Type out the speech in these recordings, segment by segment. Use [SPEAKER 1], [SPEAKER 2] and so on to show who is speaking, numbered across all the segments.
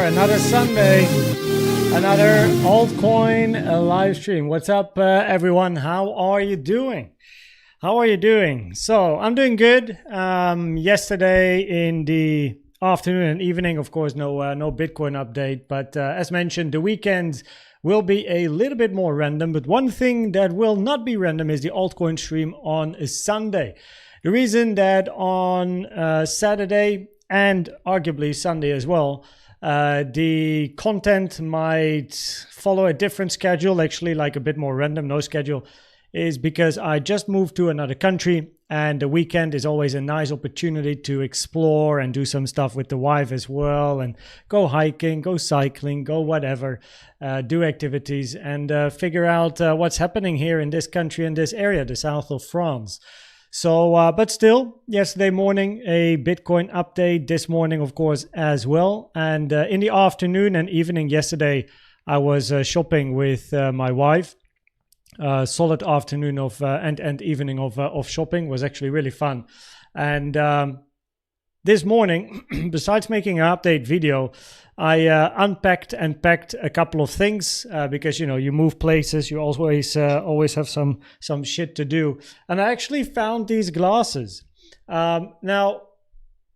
[SPEAKER 1] another Sunday, another altcoin live stream. What's up, everyone? How are you doing? So I'm doing good. Yesterday in the afternoon and evening, of course, no Bitcoin update. But as mentioned, the weekends will be a little bit more random. But one thing that will not be random is the altcoin stream on a Sunday. The reason that on Saturday and arguably Sunday as well, the content might follow a different schedule, actually like a bit more random, no schedule, is because I just moved to another country and the weekend is always a nice opportunity to explore and do some stuff with the wife as well, and go hiking, go cycling, go whatever, do activities and figure out what's happening here in this country, in this area, the south of France. So, but still, yesterday morning, a Bitcoin update, this morning, of course, as well. And in the afternoon and evening yesterday, I was shopping with my wife. Solid afternoon of and evening of shopping was actually really fun. And this morning, besides making an update video, I unpacked and packed a couple of things because, you know, you move places, you always have some shit to do. And I actually found these glasses. Now,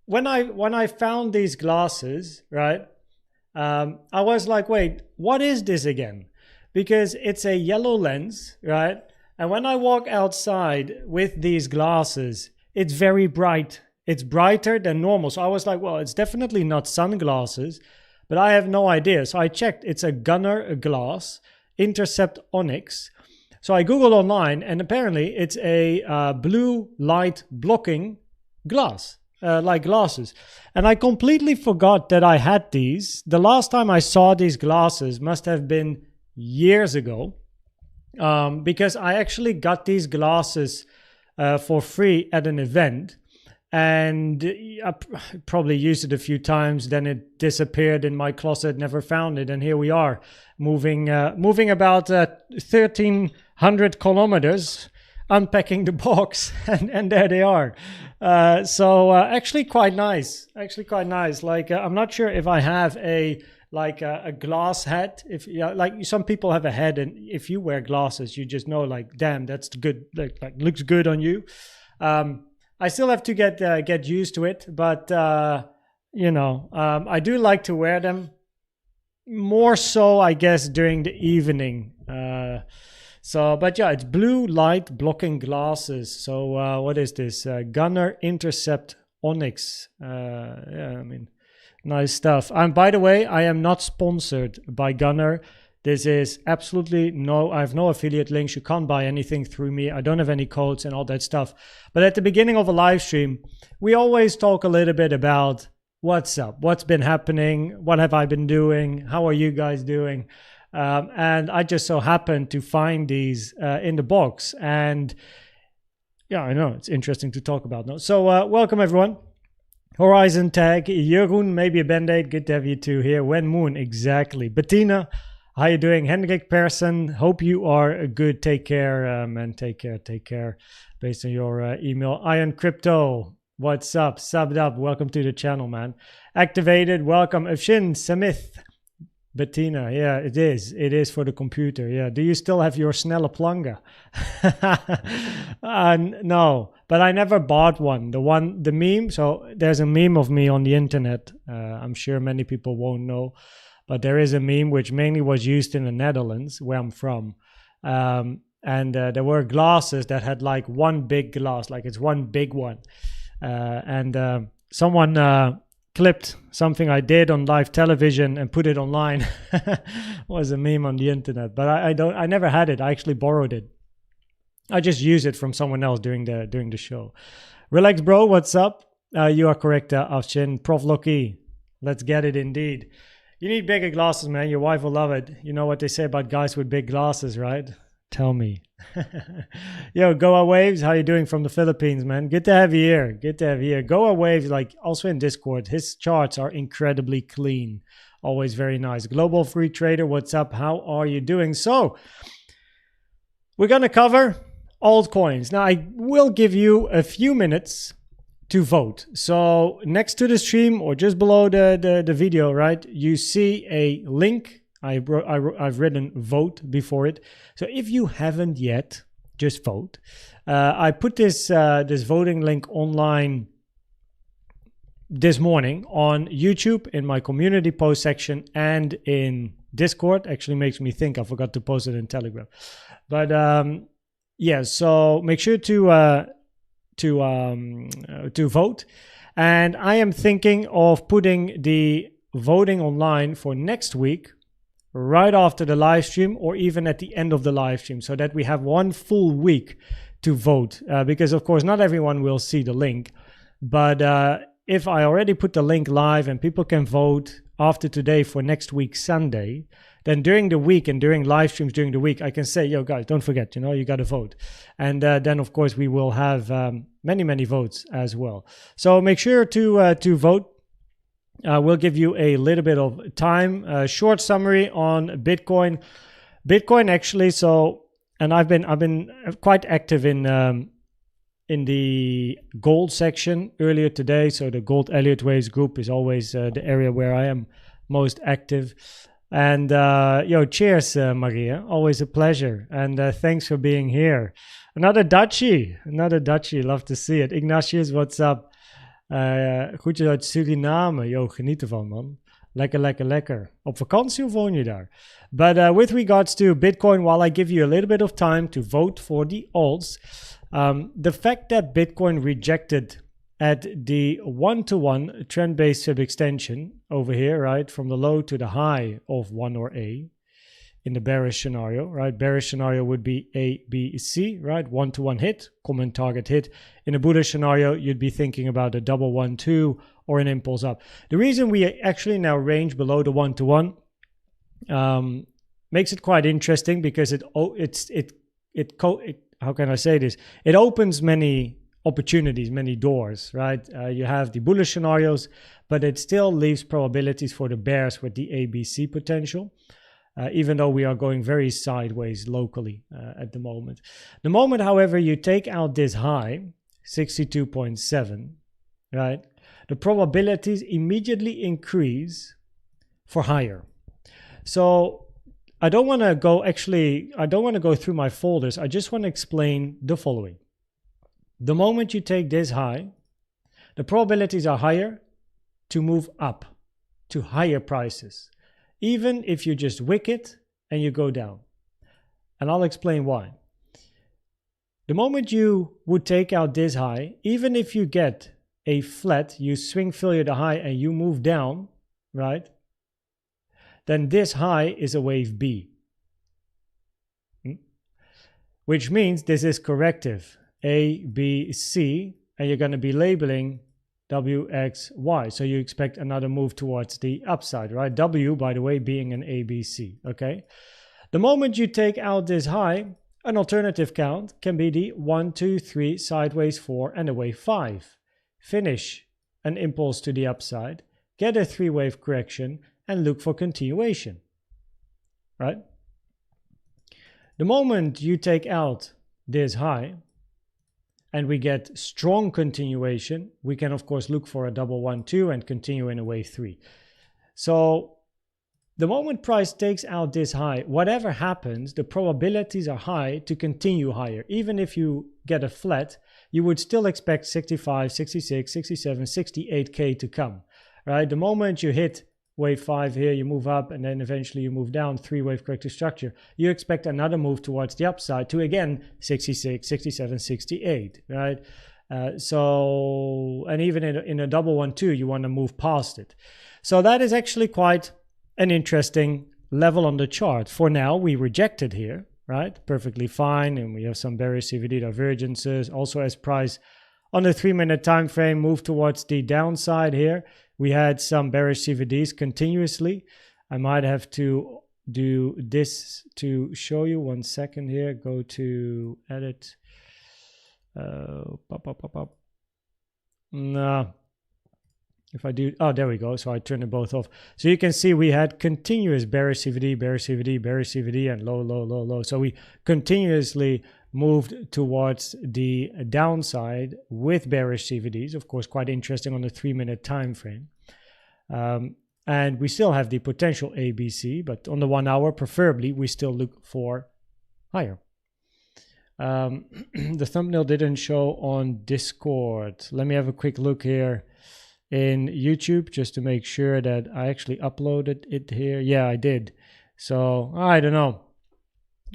[SPEAKER 1] when I found these glasses, right, I was like, wait, what is this again? Because it's a yellow lens, right? And when I walk outside with these glasses, it's very bright. It's brighter than normal. So I was like, well, it's definitely not sunglasses, but I have no idea. So I checked. It's a Gunnar glass, Intercept Onyx. So I Googled online, and apparently it's a blue light blocking glass, like glasses. And I completely forgot that I had these. The last time I saw these glasses must have been years ago, because I actually got these glasses for free at an event. And I probably used it a few times, then it disappeared in my closet, never found it. And here we are, moving about 1,300 kilometers, unpacking the box, and there they are. So actually quite nice. Like, I'm not sure if I have a glass hat. If like some people have a head, and if you wear glasses, you just know, like, damn, that's good, like looks good on you. I still have to get used to it, but you know, I do like to wear them more so, I guess, during the evening. So, but yeah, it's blue light blocking glasses. So what is this? Gunnar Intercept Onyx. Yeah, I mean, nice stuff. And by the way, I am not sponsored by Gunnar. This is absolutely I have no affiliate links. You can't buy anything through me. I don't have any codes and all that stuff. But at the beginning of a live stream, we always talk a little bit about what's up, what's been happening, what have I been doing, how are you guys doing? And I just so happened to find these in the box. And yeah, I know, it's interesting to talk about now. So welcome, everyone. Horizon Tag, Jeroen, maybe a Band-Aid. Good to have you two here. Wen Moon, exactly. Bettina, how you doing? Hendrik Persson, hope you are good. Take care, man. Take care. Based on your email. Iron Crypto, what's up? Subbed up. Welcome to the channel, man. Activated, welcome. Afshin Samith. Bettina, yeah, it is. It is for the computer. Yeah. Do you still have your Snelle Planga? No, but I never bought one. The meme. So there's a meme of me on the internet. I'm sure many people won't know. But there is a meme which mainly was used in the Netherlands, where I'm from. And there were glasses that had like one big glass, like it's one big one. And someone clipped something I did on live television and put it online. Was a meme on the internet. But I never had it. I actually borrowed it. I just used it from someone else during the show. Relax, bro. What's up? You are correct, Afshin. Prof. Loki. Let's get it indeed. You need bigger glasses, man. Your wife will love it. You know what they say about guys with big glasses, right? Tell me. Yo, Goa Waves, how you doing from the Philippines, man? Good to have you here. Goa Waves, like, also in Discord, his charts are incredibly clean. Always very nice. Global Free Trader, what's up? How are you doing? So, we're going to cover altcoins. Now, I will give you a few minutes to vote. So next to the stream or just below the video, right, you see a link. I've written vote before it. So if you haven't yet, just vote. I put this voting link online this morning on YouTube in my community post section and in Discord. Actually makes me think I forgot to post it in Telegram. But yeah, so make sure to vote. And I am thinking of putting the voting online for next week, right after the live stream or even at the end of the live stream, so that we have one full week to vote. Because of course not everyone will see the link, but if I already put the link live and people can vote after today for next week Sunday, then during the week and during live streams during the week, I can say, yo guys, don't forget, you got to vote. And then of course we will have many votes as well. So make sure to vote. We'll give you a little bit of time. Short summary on Bitcoin. Bitcoin actually, and I've been quite active in the gold section earlier today. So the gold Elliott Waves group is always the area where I am most active. And cheers, Maria. Always a pleasure. And thanks for being here. Another Dutchie. Love to see it. Ignatius, what's up? Groetjes uit Suriname. Yo, geniet ervan, man. Lekker. Op vakantie of woon je daar? But with regards to Bitcoin, while I give you a little bit of time to vote for the alts, the fact that Bitcoin rejected at the 1-to-1 trend-based sub-extension over here, right, from the low to the high of 1 or A in the bearish scenario, right? Bearish scenario would be A, B, C, right? 1-to-1 hit, common target hit. In a bullish scenario, you'd be thinking about a double 1-2 or an impulse up. The reason we actually now range below the 1-to-1 makes it quite interesting because how can I say this? It opens many opportunities, many doors, right? You have the bullish scenarios, but it still leaves probabilities for the bears with the ABC potential, even though we are going very sideways locally at the moment. The moment, however, you take out this high, 62.7, right? The probabilities immediately increase for higher. So I don't want to go through my folders. I just want to explain the following. The moment you take this high, the probabilities are higher to move up to higher prices, even if you just wick it and you go down. And I'll explain why. The moment you would take out this high, even if you get a flat, you swing failure the high and you move down, right? Then this high is a wave B. Which means this is corrective. A, B, C, and you're going to be labeling W, X, Y. So you expect another move towards the upside, right? W, by the way, being an ABC, okay? The moment you take out this high, an alternative count can be the 1, 2, 3, sideways 4, and a wave 5. Finish an impulse to the upside, get a 3-wave correction, and look for continuation, right? The moment you take out this high and we get strong continuation, we can of course look for a double 1-2 and continue in a wave 3. So the moment price takes out this high, whatever happens, the probabilities are high to continue higher. Even if you get a flat, you would still expect 65, 66, 67, 68K to come, right? The moment you hit wave 5 here, you move up and then eventually you move down, 3-wave corrective structure, you expect another move towards the upside to again 66, 67, 68, right? And even in a double 1-2, you want to move past it. So that is actually quite an interesting level on the chart. For now, we rejected here, right? Perfectly fine, and we have some bearish CVD divergences. Also, as price on the 3-minute time frame move towards the downside here, we had some bearish CVDs continuously. I might have to do this to show you. 1 second here. Go to edit. No. If I do, oh, there we go. So I turned them both off. So you can see we had continuous bearish CVD, bearish CVD, bearish CVD, and low, low, low, low. So we continuously moved towards the downside with bearish CVDs. Of course, quite interesting on the 3-minute time frame. And we still have the potential ABC, but on the 1 hour, preferably, we still look for higher. The thumbnail didn't show on Discord. Let me have a quick look here in YouTube just to make sure that I actually uploaded it here. Yeah, I did. So I don't know.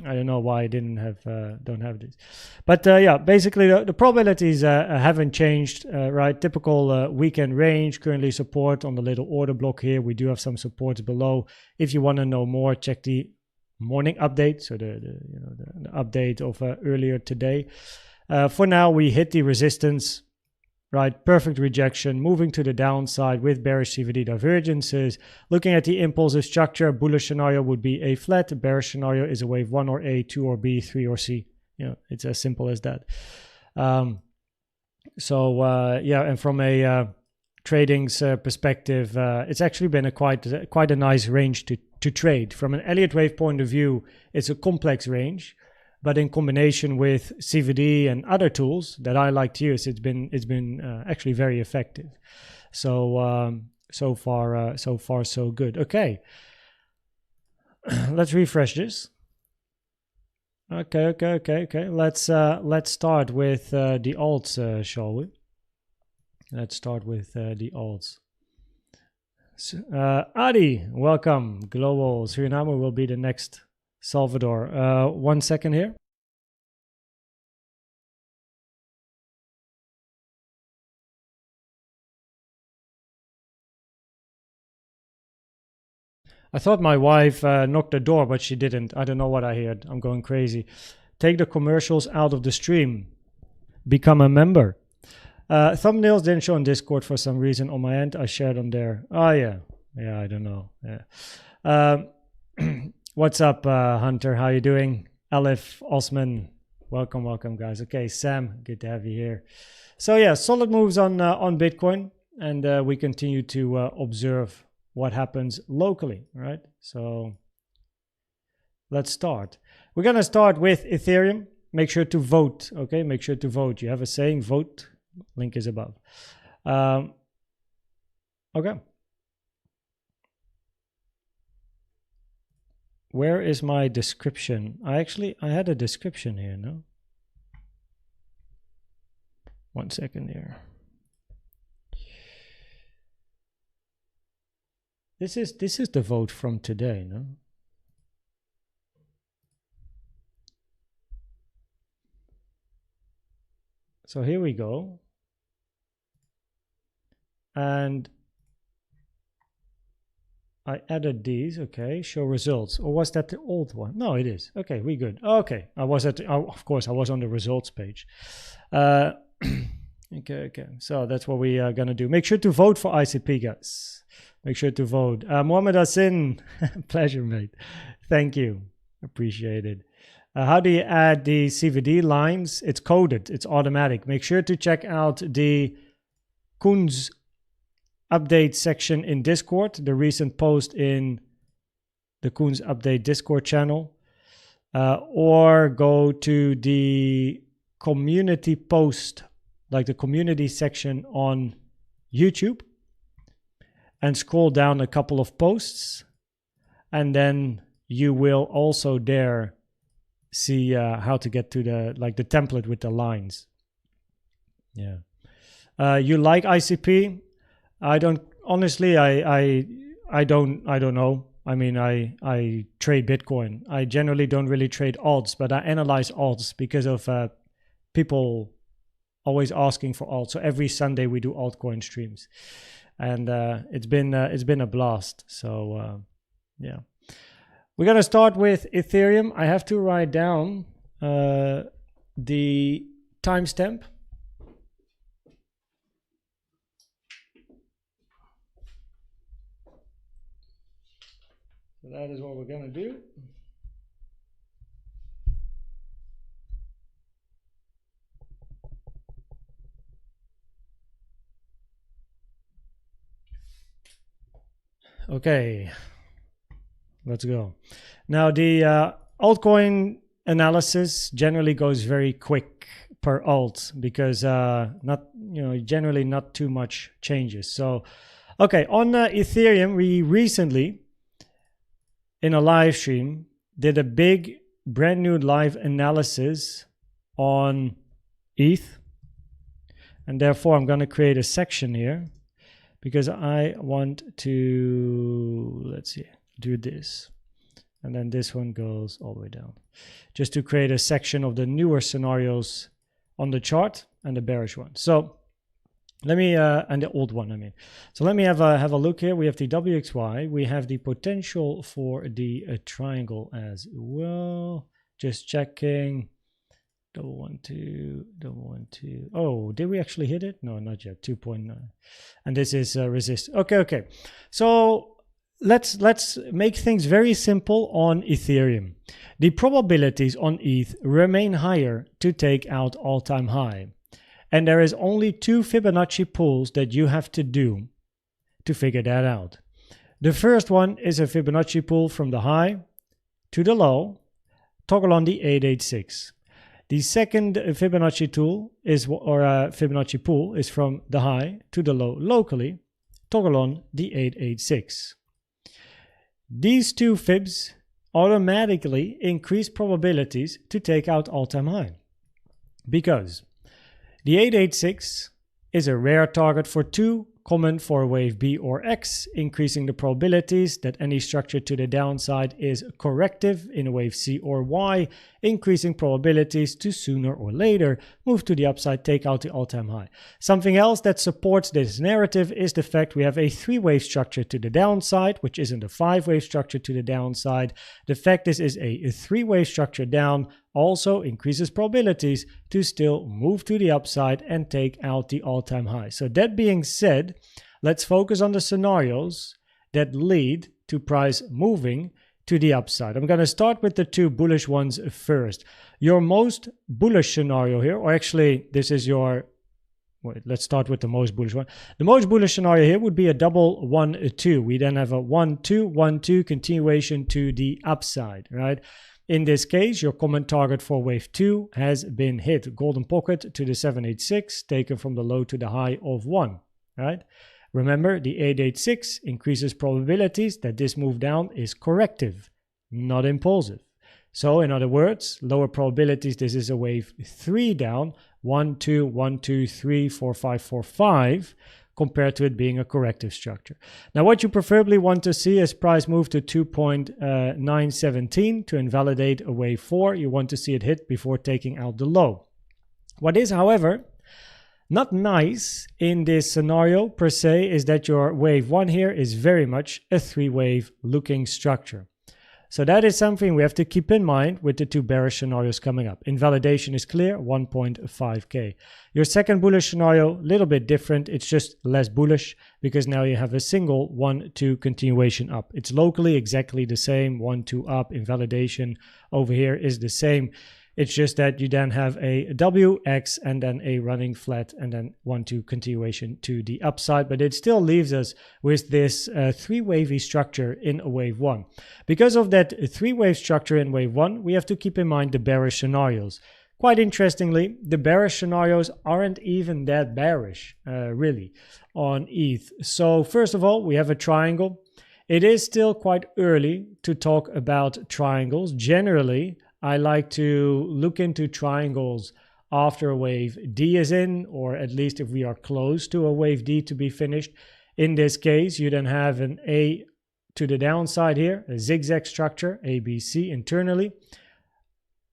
[SPEAKER 1] I don't know why I don't have this. But yeah, basically the probabilities haven't changed, right? Typical weekend range, currently support on the little order block here. We do have some supports below. If you want to know more, check the morning update. So the update of earlier today. For now, we hit the resistance. Right, perfect rejection, moving to the downside with bearish CVD divergences. Looking at the impulsive structure, bullish scenario would be a flat, bearish scenario is a wave 1 or A, 2 or B, 3 or C. You know, it's as simple as that. Yeah, and from a trading's perspective, it's actually been quite a nice range to trade. From an Elliott Wave point of view, it's a complex range. But in combination with CVD and other tools that I like to use, it's been actually very effective. So so far so good. Okay, let's refresh this. Okay. Let's start with the alts, shall we? Let's start with the alts. Adi, welcome. Global Suriname will be the next Salvador. 1 second here. I thought my wife knocked the door, but she didn't. I don't know what I heard. I'm going crazy. Take the commercials out of the stream. Become a member. Thumbnails didn't show on Discord for some reason on my end. I shared them there. Oh, yeah. Yeah, I don't know. Yeah. What's up, Hunter? How you doing? Alif, Osman, welcome, guys. Okay, Sam, good to have you here. So yeah, solid moves on Bitcoin, and we continue to observe what happens locally, right? So let's start. We're gonna start with Ethereum. Make sure to vote, okay? Make sure to vote. You have a saying, vote. Link is above. Okay. Where is my description? I had a description here, no? 1 second here. This is the vote from today, no? So here we go. And I added these, okay, show results. Or was that the old one? No, it is. Okay, we good. Okay, I was of course, I was on the results page. Okay. So that's what we are going to do. Make sure to vote for ICP, guys. Make sure to vote. Mohammed Hassan, pleasure, mate. Thank you. Appreciate it. How do you add the CVD lines? It's coded. It's automatic. Make sure to check out the Koens update section in Discord, the recent post in the Koens update Discord channel, or go to the community post, like the community section on YouTube, and scroll down a couple of posts, and then you will also there see how to get to the template with the lines. Yeah. You like ICP? I don't honestly. I don't know. I mean, I trade Bitcoin. I generally don't really trade alts, but I analyze alts because of people always asking for alts. So every Sunday we do altcoin streams, and it's been a blast. So yeah, we're gonna start with Ethereum. I have to write down the timestamp. So that is what we're going to do. Okay, let's go. Now the altcoin analysis generally goes very quick per alt because generally not too much changes. So okay, on Ethereum, we recently in a live stream did a big brand new live analysis on ETH, and therefore I'm going to create a section here because I want to, let's see, do this, and then this one goes all the way down, just to create a section of the newer scenarios on the chart and the bearish one. So let me and the old one, I mean. So let me have a look here. We have the WXY. We have the potential for the triangle as well. Just checking. 112, 112. Oh, did we actually hit it? No, not yet. 2.9. And this is resist. Okay. So let's make things very simple on Ethereum. The probabilities on ETH remain higher to take out all-time high. And there is only 2 Fibonacci pulls that you have to do to figure that out. The first one is a Fibonacci pull from the high to the low, toggle on the 886. The second Fibonacci tool is, or Fibonacci pull is from the high to the low locally, toggle on the 886. These 2 fibs automatically increase probabilities to take out all-time high because the 886 is a rare target for 2, common for wave B or X, increasing the probabilities that any structure to the downside is corrective in wave C or Y, increasing probabilities to sooner or later move to the upside, take out the all-time high. Something else that supports this narrative is the fact we have a 3-wave structure to the downside, which isn't a 5-wave structure to the downside. The fact this is a 3-wave structure down also increases probabilities to still move to the upside and take out the all-time high. So that being said, let's focus on the scenarios that lead to price moving to the upside. I'm going to start with the 2 bullish ones first. Your most bullish scenario here, or actually this is your, wait, let's start with the most bullish one. The most bullish scenario here would be a double 1-2. We then have a 1-2, 1-2 continuation to the upside, right? In this case, your common target for wave 2 has been hit. Golden pocket to the 786, taken from the low to the high of 1, right? Remember, the 886 increases probabilities that this move down is corrective, not impulsive. So in other words, lower probabilities, this is a wave 3 down, 1, 2, 1, 2, 3, 4, 5, 4, 5, compared to it being a corrective structure. Now, what you preferably want to see is price move to 2.917 to invalidate a wave 4. You want to see it hit before taking out the low. What is, however, not nice in this scenario per se is that your wave 1 here is very much a 3-wave looking structure. So that is something we have to keep in mind with the 2 bearish scenarios coming up. Invalidation is clear, 1.5k. Your second bullish scenario, a little bit different. It's just less bullish because now you have a single 1-2 continuation up. It's locally exactly the same, 1-2 up. Invalidation over here is the same. It's just that you then have a W, X, and then a running flat, and then 1-2 continuation to the upside. But it still leaves us with this 3-wavy structure in a wave 1. Because of that 3-wave structure in wave 1, we have to keep in mind the bearish scenarios. Quite interestingly, the bearish scenarios aren't even that bearish, really, on ETH. So first of all, we have a triangle. It is still quite early to talk about triangles. Generally, I like to look into triangles after a wave D is in, or at least if we are close to a wave D to be finished. In this case, you then have an A to the downside here, a zigzag structure, ABC internally,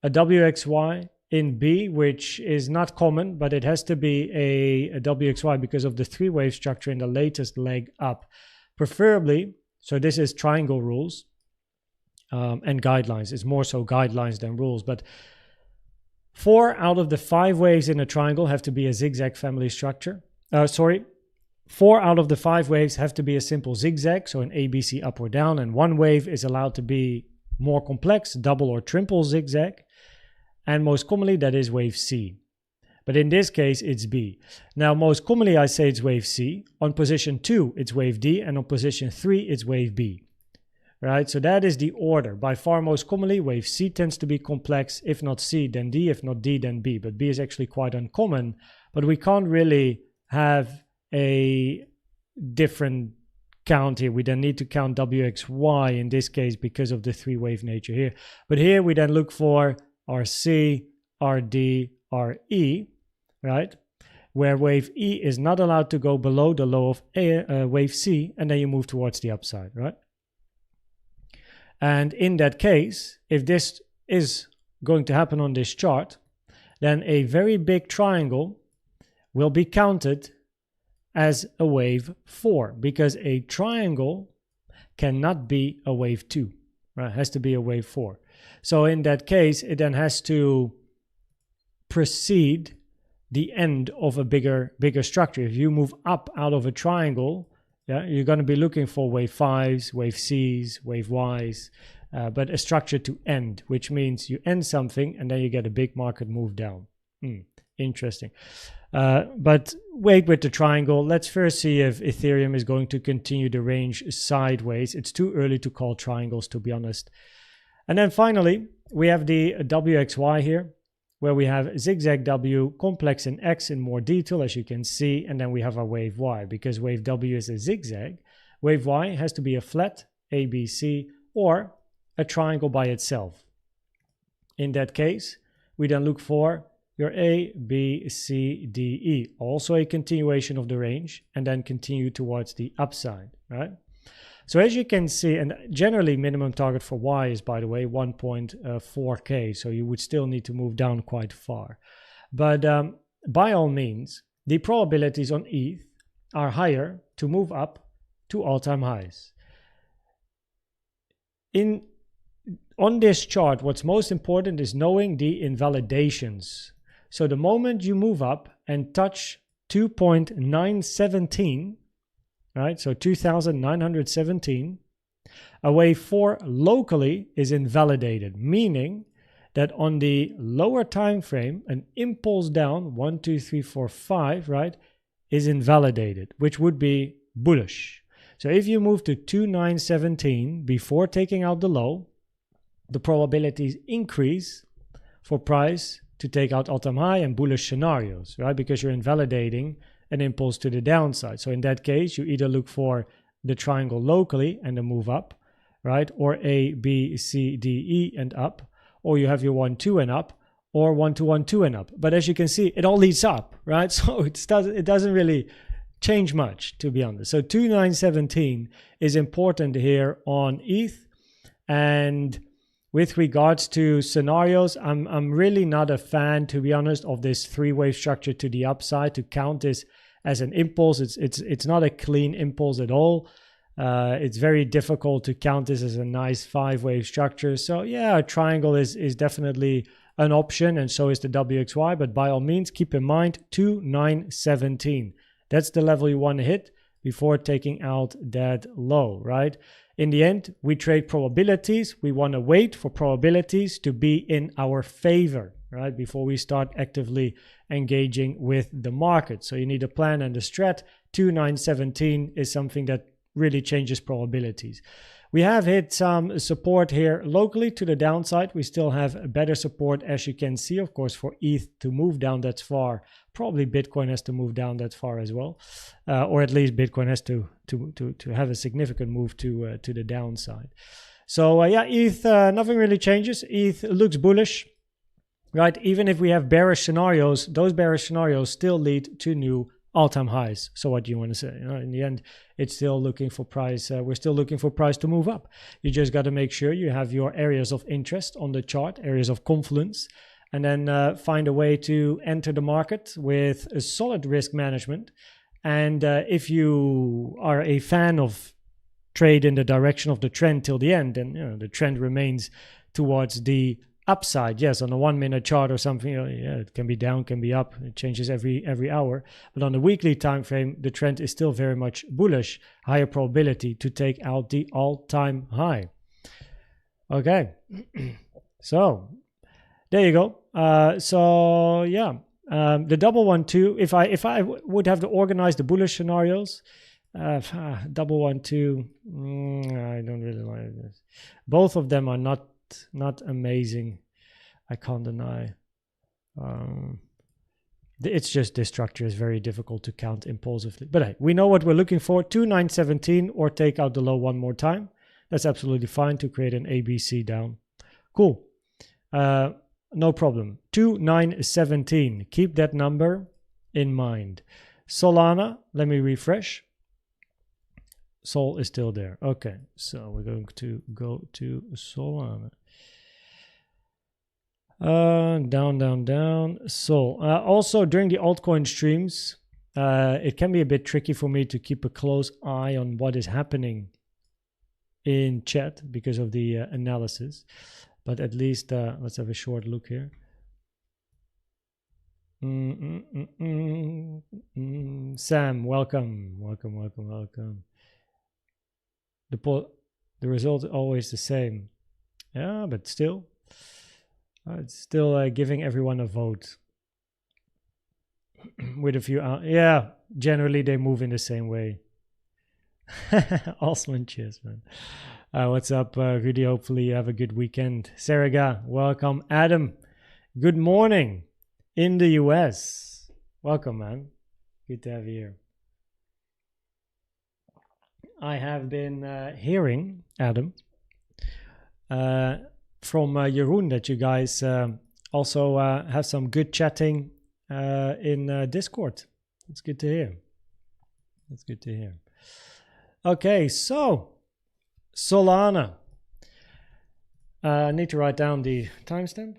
[SPEAKER 1] a WXY in B, which is not common, but it has to be a WXY because of the 3-wave structure in the latest leg up. Preferably, so this is triangle rules. And guidelines. It's more so guidelines than rules, but 4 out of the 5 waves in a triangle have to be a zigzag family structure. 4 out of the 5 waves have to be a simple zigzag, so an ABC up or down, and 1 wave is allowed to be more complex, double or triple zigzag, and most commonly that is wave C. But in this case, it's B. Now, most commonly, I say it's wave C. On position 2, it's wave D. And on position 3, it's wave B. Right? So that is the order. By far, most commonly, wave C tends to be complex. If not C, then D. If not D, then B. But B is actually quite uncommon. But we can't really have a different count here. We then need to count WXY in this case because of the three-wave nature here. But here we then look for RC, RD, RE, right? Where wave E is not allowed to go below the low of wave C, and then you move towards the upside, right? And in that case, if this is going to happen on this chart, then a very big triangle will be counted as a wave 4, because a triangle cannot be a wave 2, right? It has to be a wave 4. So in that case, it then has to precede the end of a bigger structure. If you move up out of a triangle, yeah, you're going to be looking for wave 5s, wave Cs, wave Ys, but a structure to end, which means you end something and then you get a big market move down. Interesting. But wait with the triangle. Let's first see if Ethereum is going to continue the range sideways. It's too early to call triangles, to be honest. And then finally, we have the WXY here, where we have zigzag W, complex in X in more detail, as you can see. And then we have our wave Y, because wave W is a zigzag. Wave Y has to be a flat, ABC, or a triangle by itself. In that case, we then look for your A, B, C, D, E, also a continuation of the range, and then continue towards the upside, right? So as you can see, and generally minimum target for Y is, by the way, 1.4K, so you would still need to move down quite far. But by all means, the probabilities on ETH are higher to move up to all-time highs. On this chart, what's most important is knowing the invalidations. So the moment you move up and touch 2.917, right? So 2,917, a wave 4 locally is invalidated, meaning that on the lower time frame, an impulse down, 1, 2, 3, 4, 5, right, is invalidated, which would be bullish. So if you move to 2,917 before taking out the low, the probabilities increase for price to take out all-time high and bullish scenarios, right? Because you're invalidating an impulse to the downside. So in that case, you either look for the triangle locally and then move up, right? Or A, B, C, D, E and up, or you have your 1, 2 and up, or 1, 2, 1, 2 and up. But as you can see, it all leads up, right? So it doesn't really change much, to be honest. So 2,917 is important here on ETH. And with regards to scenarios, I'm really not a fan, to be honest, of this three-wave structure to the upside. To count this as an impulse, it's not a clean impulse at all. It's very difficult to count this as a nice 5-wave structure. So yeah, a triangle is definitely an option, and so is the WXY. But by all means, keep in mind 2,917. That's the level you want to hit before taking out that low, right? In the end, we trade probabilities. We want to wait for probabilities to be in our favor, right? Before we start actively engaging with the market. So you need a plan and a strat. 2,917 is something that really changes probabilities. We have hit some support here locally to the downside. We still have better support, as you can see, of course, for ETH to move down that far. Probably Bitcoin has to move down that far as well, or at least Bitcoin has to have a significant move to the downside. So yeah, ETH, nothing really changes. ETH looks bullish, right? Even if we have bearish scenarios, those bearish scenarios still lead to new all-time highs. So what do you want to say? You know, in the end, it's still looking for price. We're still looking for price to move up. You just got to make sure you have your areas of interest on the chart, areas of confluence, and then find a way to enter the market with a solid risk management. And if you are a fan of trade in the direction of the trend till the end, then you know the trend remains towards the upside. Yes, on a 1-minute chart or something, you know, yeah, it can be down, can be up. It changes every hour. But on the weekly time frame, the trend is still very much bullish. Higher probability to take out the all-time high. Okay, so there you go. So yeah, The double 1-2, if I would have to organize the bullish scenarios, double 1-2, I don't really like this. Both of them are not amazing. I can't deny. It's just this structure is very difficult to count impulsively. But hey, we know what we're looking for. 2-9-17 or take out the low one more time. That's absolutely fine to create an ABC down. Cool. No problem. 2-9-17. Keep that number in mind. Solana, let me refresh. Sol is still there. Okay, so we're going to go to Solana. Down. Sol. Also, during the altcoin streams, it can be a bit tricky for me to keep a close eye on what is happening in chat because of the analysis. But at least let's have a short look here. Sam, welcome. The result is always the same. Yeah, but still, it's still giving everyone a vote. With a few, yeah, generally they move in the same way. Osman, cheers, man. What's up, Rudy? Hopefully you have a good weekend. Saraga, welcome. Adam, good morning in the US. Welcome, man. Good to have you here. I have been hearing, Adam, from Jeroen that you guys also have some good chatting in Discord. It's good to hear. That's good to hear. Okay, so Solana. I need to write down the timestamp.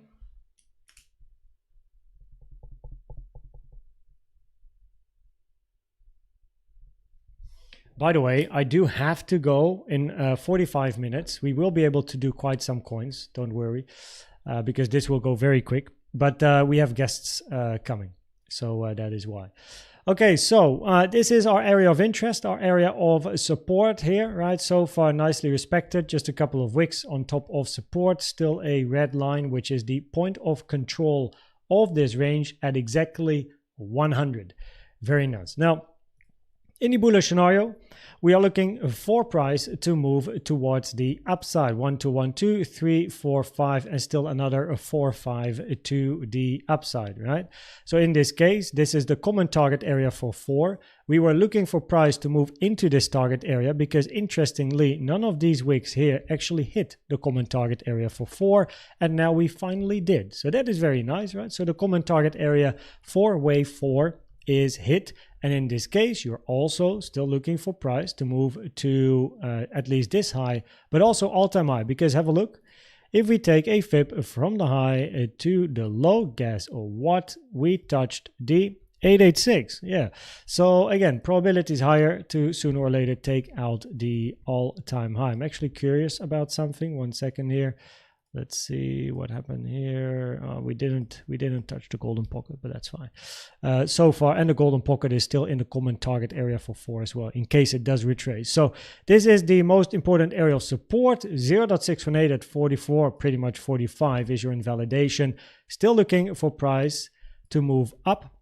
[SPEAKER 1] By the way, I do have to go in 45 minutes. We will be able to do quite some coins, don't worry, because this will go very quick. But we have guests coming, so that is why. Okay, so this is our area of interest, our area of support here, right? So far, nicely respected. Just a couple of wicks on top of support. Still a red line, which is the point of control of this range at exactly 100. Very nice. Now, in the bullish scenario, we are looking for price to move towards the upside. 1 to 1, 2, 3, 4, 5, and still another 4, 5 to the upside, right? So in this case, this is the common target area for 4. We were looking for price to move into this target area because interestingly, none of these wicks here actually hit the common target area for 4. And now we finally did. So that is very nice, right? So the common target area for wave 4 is hit. And in this case, you're also still looking for price to move to at least this high, but also all-time high. Because have a look, if we take a fib from the high to the low, guess what? We touched the 886. Yeah. So again, probability is higher to sooner or later take out the all-time high. I'm actually curious about something. 1 second here. Let's see what happened here. We didn't touch the golden pocket, but that's fine so far. And the golden pocket is still in the common target area for 4 as well, in case it does retrace. So this is the most important area of support. 0.618 at 44, pretty much 45 is your invalidation. Still looking for price to move up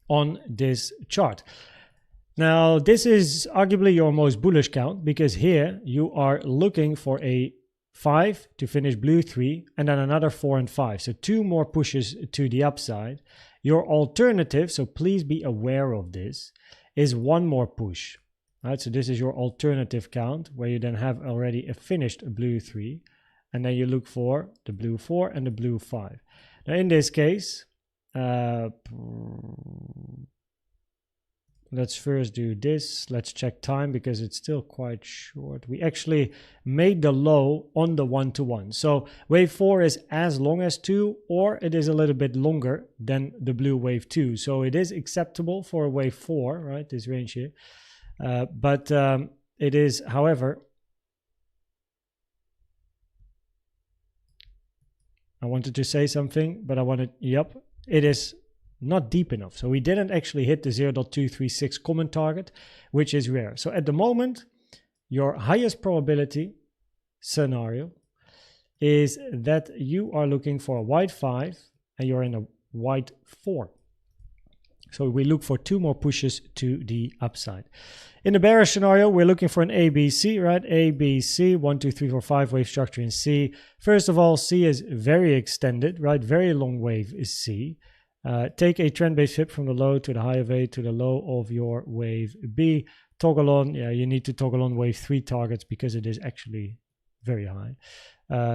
[SPEAKER 1] on this chart. Now, this is arguably your most bullish count because here you are looking for a 5 to finish blue 3 and then another 4 and 5. So 2 more pushes to the upside. Your alternative, so please be aware of this, is 1 more push. Right? So this is your alternative count where you then have already a finished blue 3 and then you look for the blue 4 and the blue 5. Now in this case, let's first do this. Let's check time because it's still quite short. We actually made the low on the 1 to 1. So wave 4 is as long as 2 or it is a little bit longer than the blue wave 2. So it is acceptable for a wave 4, right? This range here. But it is, however, I wanted to say something, but it is not deep enough. So we didn't actually hit the 0.236 common target, which is rare. So at the moment, your highest probability scenario is that you are looking for a white 5 and you're in a white 4. So we look for 2 more pushes to the upside. In the bearish scenario, we're looking for an ABC, right? ABC, 1, 2, 3, 4, 5 wave structure in C. First of all, C is very extended, right? Very long wave is C. Take a trend-based fib from the low to the high of A to the low of your wave B. Toggle on, yeah, you need to toggle on wave 3 targets because it is actually very high.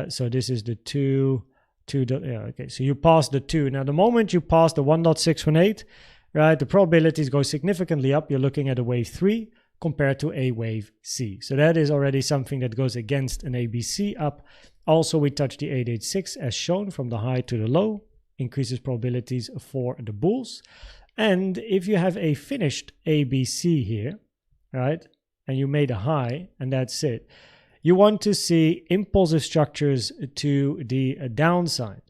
[SPEAKER 1] So this is the 2, okay, so you pass the 2. Now, the moment you pass the 1.618, right, the probabilities go significantly up. You're looking at a wave 3 compared to a wave C. So that is already something that goes against an ABC up. Also, we touch the 886 as shown from the high to the low, increases probabilities for the bulls. And if you have a finished ABC here, right, and you made a high and that's it, you want to see impulsive structures to the downside.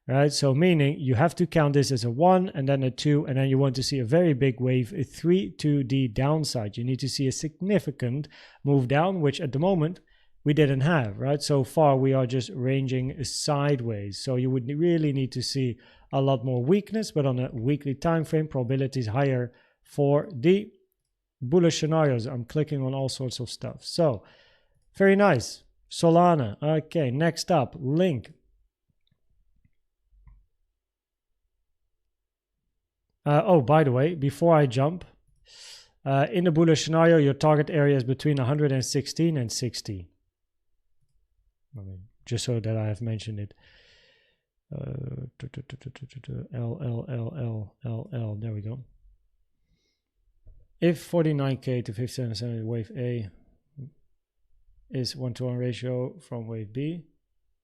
[SPEAKER 1] Right, so meaning you have to count this as a 1 and then a 2, and then you want to see a very big wave 3 to the downside. You need to see a significant move down, which at the moment we didn't have, right? So far we are just ranging sideways. So you would really need to see a lot more weakness, but on a weekly time frame, probability is higher for the bullish scenarios. I'm clicking on all sorts of stuff. So very nice. Solana. Okay, next up, Link. Oh, by the way, before I jump, in the bullish scenario, your target area is between 116 and 60. I mean, just so that I have mentioned it. L, there we go. If 49k to 57% wave A is 1-to-1 ratio from wave B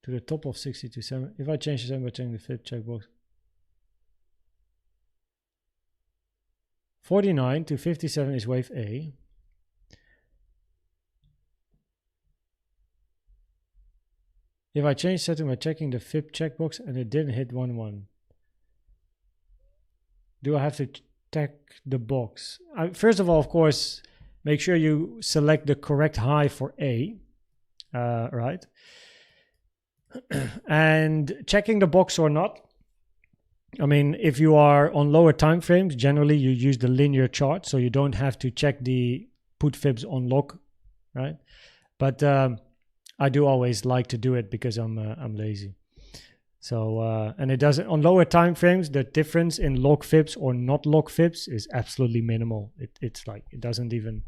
[SPEAKER 1] to the top of 60 to 7, if I change the 7 by checking the flip checkbox, 49 to 57 is wave A. If I change setting by checking the fib checkbox and it didn't hit 1-1, do I have to check the box? First of all, of course, make sure you select the correct high for A, right? And checking the box or not, I mean, if you are on lower time frames, generally you use the linear chart, so you don't have to check the put fibs on lock, right? But I do always like to do it because I'm lazy. So and it doesn't, on lower time frames, the difference in lock fibs or not lock fibs is absolutely minimal. It's like it doesn't even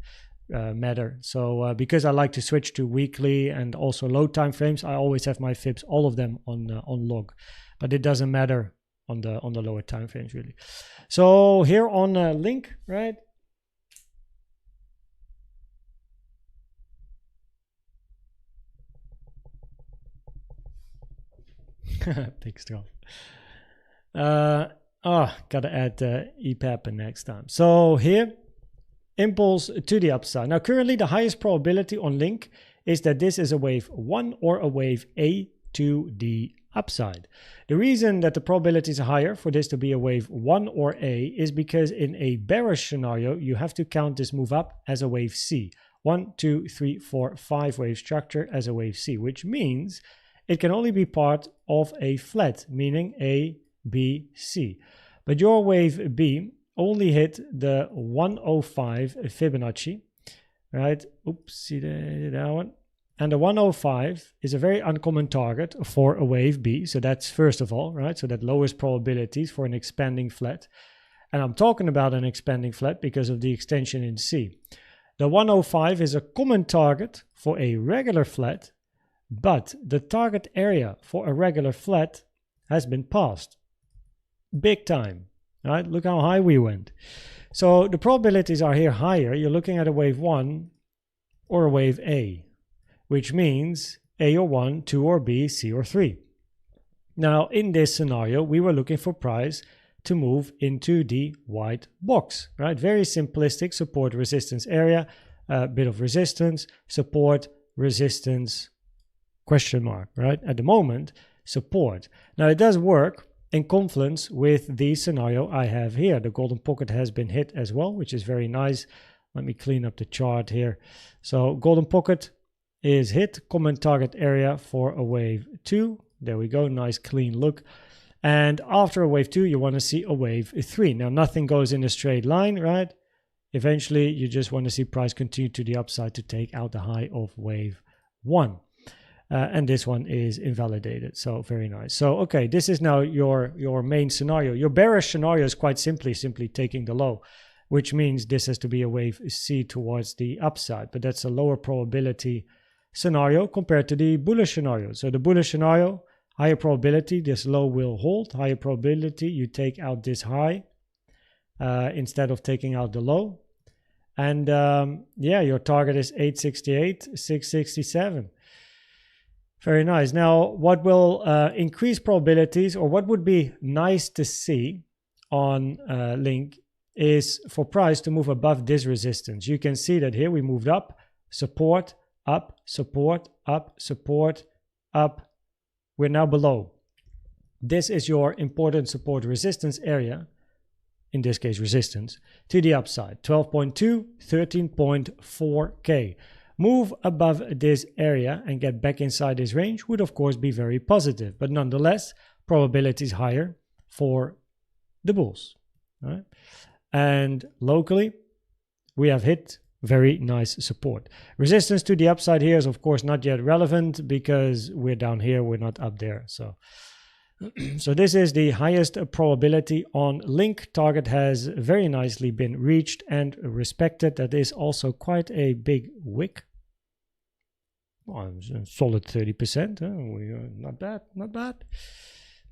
[SPEAKER 1] matter. So because I like to switch to weekly and also low time frames, I always have my fibs, all of them on log, but it doesn't matter on the lower time frames really. So here on Link, right? Big stuff. Gotta add EPAP next time. So here, impulse to the upside. Now currently the highest probability on Link is that this is a wave 1 or a wave A to the upside. The reason that the probability is higher for this to be a wave 1 or A is because in a bearish scenario, you have to count this move up as a wave C. 1, 2, 3, 4, 5 wave structure as a wave C, which means it can only be part of a flat, meaning A, B, C. But your wave B only hit the 105 Fibonacci, right? Oops, see that one. And the 105 is a very uncommon target for a wave B. So that's first of all, right? So that lowers probabilities for an expanding flat. And I'm talking about an expanding flat because of the extension in C. The 105 is a common target for a regular flat, but the target area for a regular flat has been passed. Big time, right? Look how high we went. So the probabilities are here higher. You're looking at a wave 1 or a wave A, which means A or 1, 2 or B, C or 3. Now, in this scenario, we were looking for price to move into the white box, right? Very simplistic support resistance area, a bit of resistance, support, resistance, question mark, right? At the moment, support. Now, it does work in confluence with the scenario I have here. The golden pocket has been hit as well, which is very nice. Let me clean up the chart here. So golden pocket is hit, common target area for a wave 2. There we go, nice clean look. And after a wave 2, you want to see a wave 3. Now, nothing goes in a straight line, right? Eventually, you just want to see price continue to the upside to take out the high of wave 1. And this one is invalidated. So very nice. So, okay, this is now your main scenario. Your bearish scenario is quite simply taking the low, which means this has to be a wave C towards the upside. But that's a lower probability scenario compared to the bullish scenario. So the bullish scenario, higher probability, this low will hold. Higher probability, you take out this high instead of taking out the low. And yeah, your target is 868, 667. Very nice. Now, what will increase probabilities, or what would be nice to see on Link, is for price to move above this resistance. You can see that here we moved up, support, up, support, up, support, up. We're now below. This is your important support resistance area, in this case resistance, to the upside. 12.2, 13.4K. Move above this area and get back inside this range would of course be very positive, but nonetheless, probability is higher for the bulls. Right? And locally, we have hit very nice support. Resistance to the upside here is of course not yet relevant because we're down here, we're not up there. So this is the highest probability on Link. Target has very nicely been reached and respected. That is also quite a big wick. Well, solid 30%. Not bad, not bad,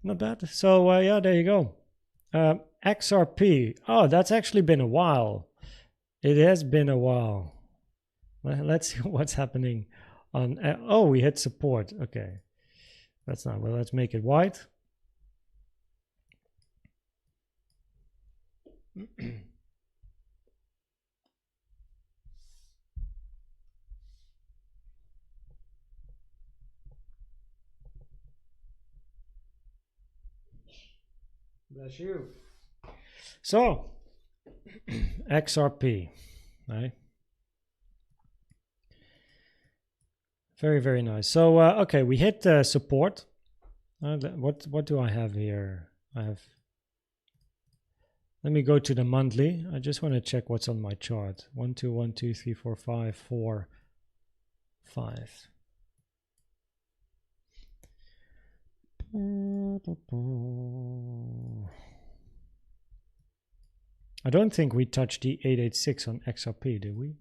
[SPEAKER 1] not bad. So yeah, there you go. XRP. Oh, that's actually been a while. It has been a while. Let's see what's happening on. Oh, we hit support. Okay, that's not well. Let's make it white. Bless you. So, XRP, right? Very, very nice. So, okay, we hit support. What do I have here? I have. Let me go to the monthly. I just want to check what's on my chart. 1, 2, 1, 2, 3, 4, 5, 4, 5. I don't think we touched the 886 on XRP, did we?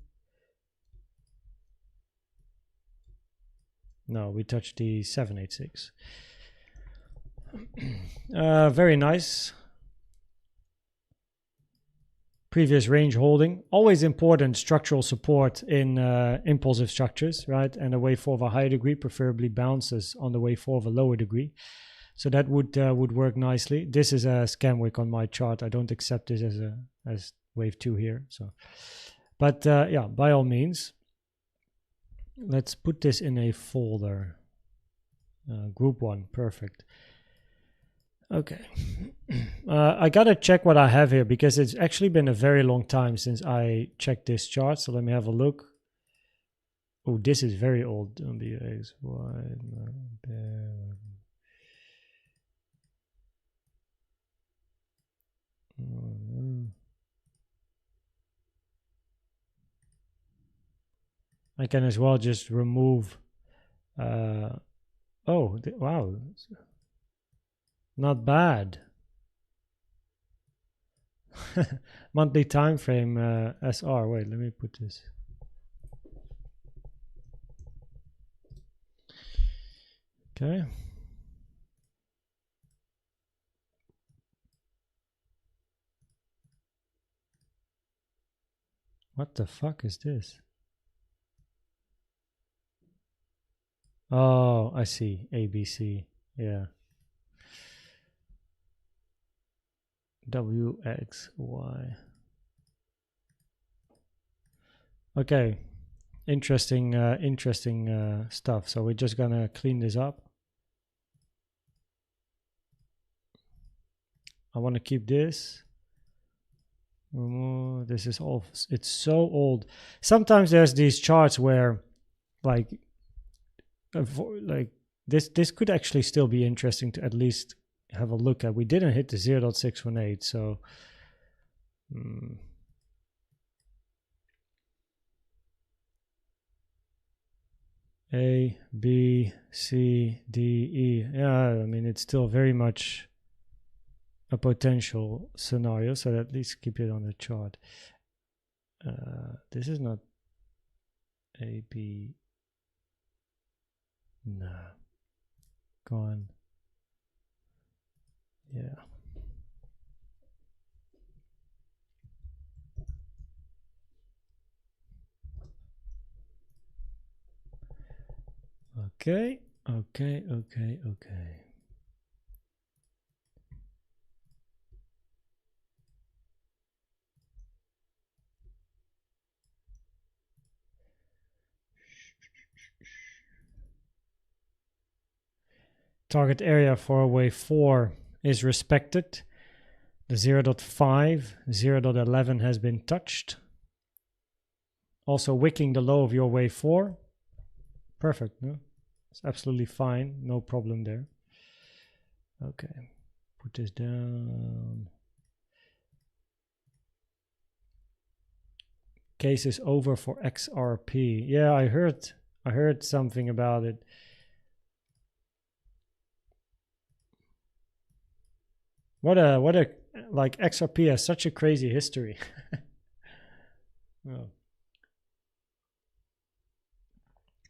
[SPEAKER 1] No, we touched the 786. Very nice. Previous range holding. Always important structural support in impulsive structures, right? And a wave 4 of a higher degree preferably bounces on the wave 4 of a lower degree. So that would work nicely. This is a scam wick on my chart. I don't accept this as wave 2 here. So, but yeah, by all means, let's put this in a folder. Group 1, perfect. Okay, I gotta check what I have here because it's actually been a very long time since I checked this chart. So let me have a look. Oh, this is very old. I can as well just remove. Oh, wow. Not bad. Monthly time frame SR. Wait, let me put this. Okay. What the fuck is this? Oh, I see. ABC. Yeah. WXY. Okay, interesting stuff. So we're just gonna clean this up. I want to keep this. This is all. It's so old. Sometimes there's these charts where, like this could actually still be interesting to at least have a look at. We didn't hit the 0.618, so A, B, C, D, E. Yeah, I mean, it's still very much a potential scenario, so at least keep it on the chart. This is not A, B. No. Gone. Yeah. Okay. Target area for wave 4 is respected. The 0.5, 0.11 has been touched. Also wicking the low of your wave 4. Perfect, no? It's absolutely fine, no problem there. Okay, put this down. Case is over for XRP. Yeah, I heard something about it. What a like XRP has such a crazy history. Oh.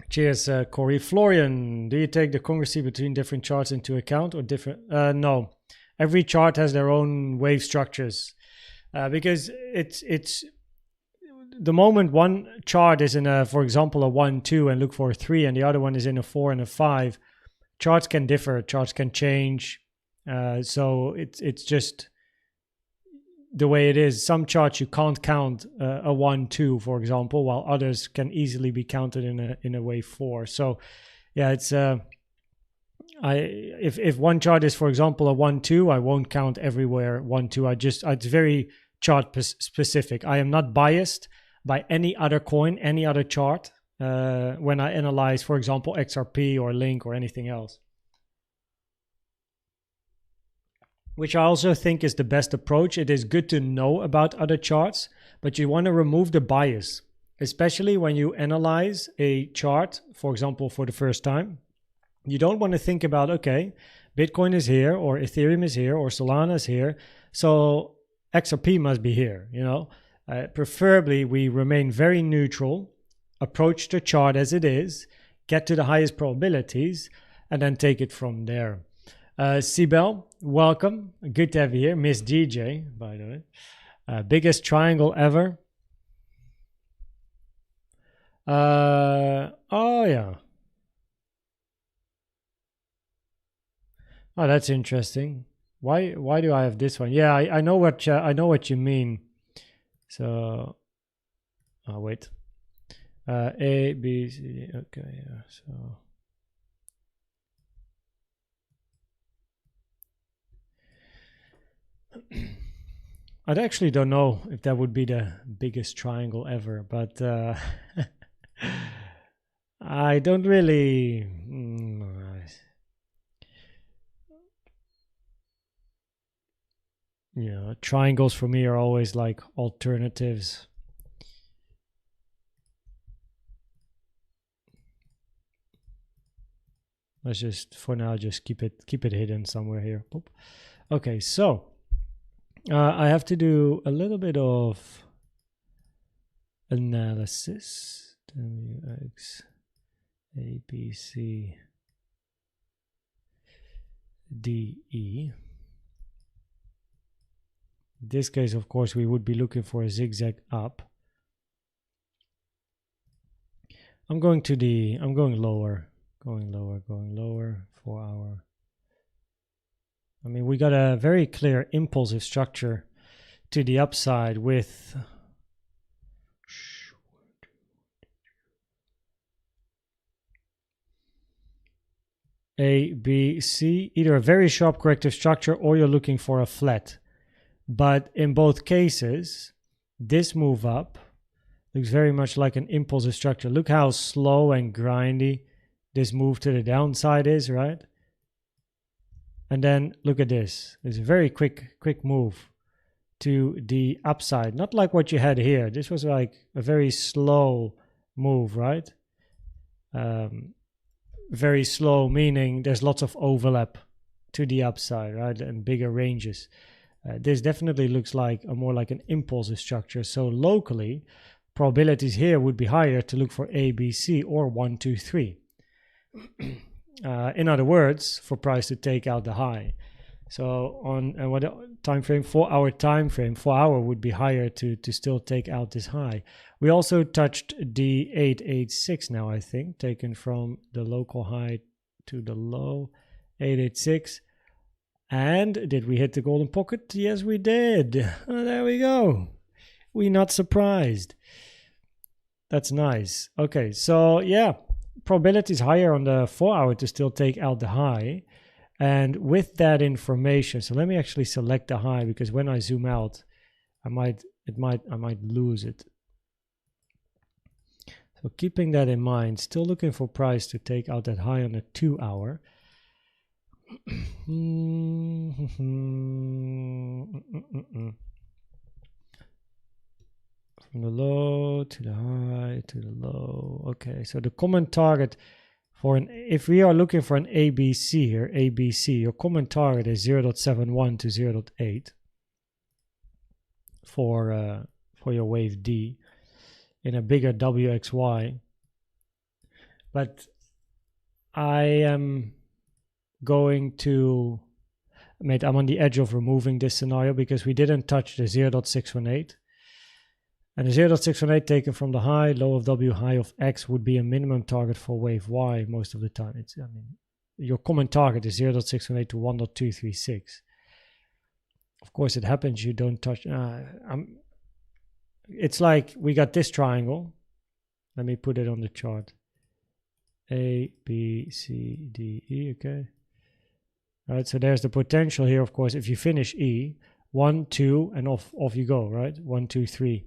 [SPEAKER 1] Cheers, Corey. Florian, do you take the congruency between different charts into account or different? No, every chart has their own wave structures because it's the moment one chart is in a, for example, a 1, 2 and look for a 3, and the other one is in a 4 and a 5. Charts can differ. Charts can change. So it's just the way it is. Some charts you can't count a 1, 2, for example, while others can easily be counted in a wave 4. So yeah, it's if one chart is, for example, a 1, 2, I won't count everywhere 1, 2. It's very chart specific. I am not biased by any other coin, any other chart when I analyze, for example, XRP or Link or anything else. Which I also think is the best approach. It is good to know about other charts, but you want to remove the bias, especially when you analyze a chart, for example, for the first time. You don't want to think about, okay, Bitcoin is here, or Ethereum is here, or Solana is here, so XRP must be here, you know. Preferably, we remain very neutral, approach the chart as it is, get to the highest probabilities, and then take it from there. Sibel, welcome. Good to have you here. Miss DJ, by the way. Biggest triangle ever. Oh yeah. Oh, that's interesting. Why do I have this one? Yeah, I know what you mean. So, oh wait. A, B, C, D. Okay, yeah. So. I actually don't know if that would be the biggest triangle ever, but I don't really. You know, triangles for me are always like alternatives. Let's just, for now, just keep it hidden somewhere here. Boop. Okay, so. I have to do a little bit of analysis. WX, A, B, C, D, E. In this case, of course, we would be looking for a zigzag up. I'm going lower, going lower, 4 hour. I mean, we got a very clear impulsive structure to the upside with A, B, C, either a very sharp corrective structure or you're looking for a flat. But in both cases, this move up looks very much like an impulsive structure. Look how slow and grindy this move to the downside is, right? And then look at this. It's a very quick move to the upside. Not like what you had here. This was like a very slow move, right? Very slow, meaning there's lots of overlap to the upside, right? And bigger ranges. This definitely looks like more like an impulsive structure. So locally, probabilities here would be higher to look for A, B, C, or 1, 2, 3. In other words, for price to take out the high. So on what time frame? 4 hour time frame. 4 hour would be higher to still take out this high. We also touched the 886 now, I think, taken from the local high to the low. 886. And did we hit the golden pocket? Yes, we did. Oh, there we go. We're not surprised. That's nice. Okay, so yeah, probability is higher on the 4 hour to still take out the high. And with that information, so let me actually select the high, because when I zoom out, I might lose it. So keeping that in mind, still looking for price to take out that high on the 2 hour. From the low to the high to the low. Okay, so the common target for if we are looking for an ABC here, ABC, your common target is 0.71 to 0.8 for your wave D in a bigger WXY. But I am going to, mate, I'm on the edge of removing this scenario because we didn't touch the 0.618. And the 0.618 taken from the high, low of W, high of X would be a minimum target for wave Y most of the time. I mean, your common target is 0.618 to 1.236. Of course, it happens you don't touch. It's like we got this triangle. Let me put it on the chart. A, B, C, D, E. Okay. All right. So there's the potential here. Of course, if you finish E, 1, 2, and off you go. Right. 1, 2, 3.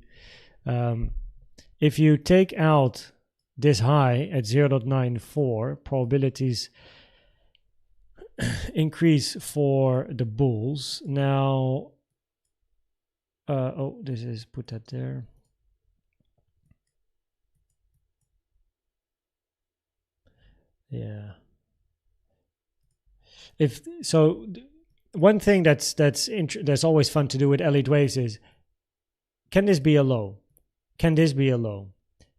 [SPEAKER 1] If you take out this high at 0.94, probabilities increase for the bulls. Now, this is, put that there. Yeah. If so, one thing that's always fun to do with Elliott waves is, can this be a low? Can this be a low?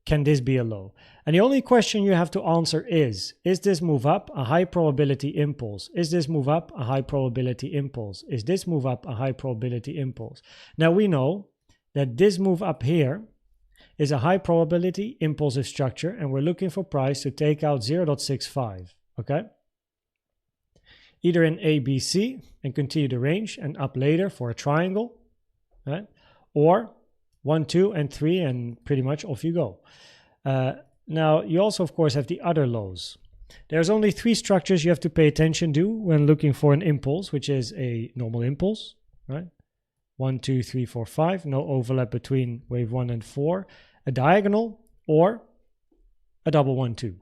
[SPEAKER 1] Can this be a low? And the only question you have to answer is this move up a high probability impulse? Is this move up a high probability impulse? Is this move up a high probability impulse? Now we know that this move up here is a high probability impulsive structure, and we're looking for price to take out 0.65, okay? Either in A, B, C and continue the range and up later for a triangle, right? Or 1, 2, and 3, and pretty much off you go. Now, you also, of course, have the other lows. There's only 3 structures you have to pay attention to when looking for an impulse, which is a normal impulse, right? 1, 2, 3, 4, 5. No overlap between wave 1 and 4. A diagonal or a double 1, 2.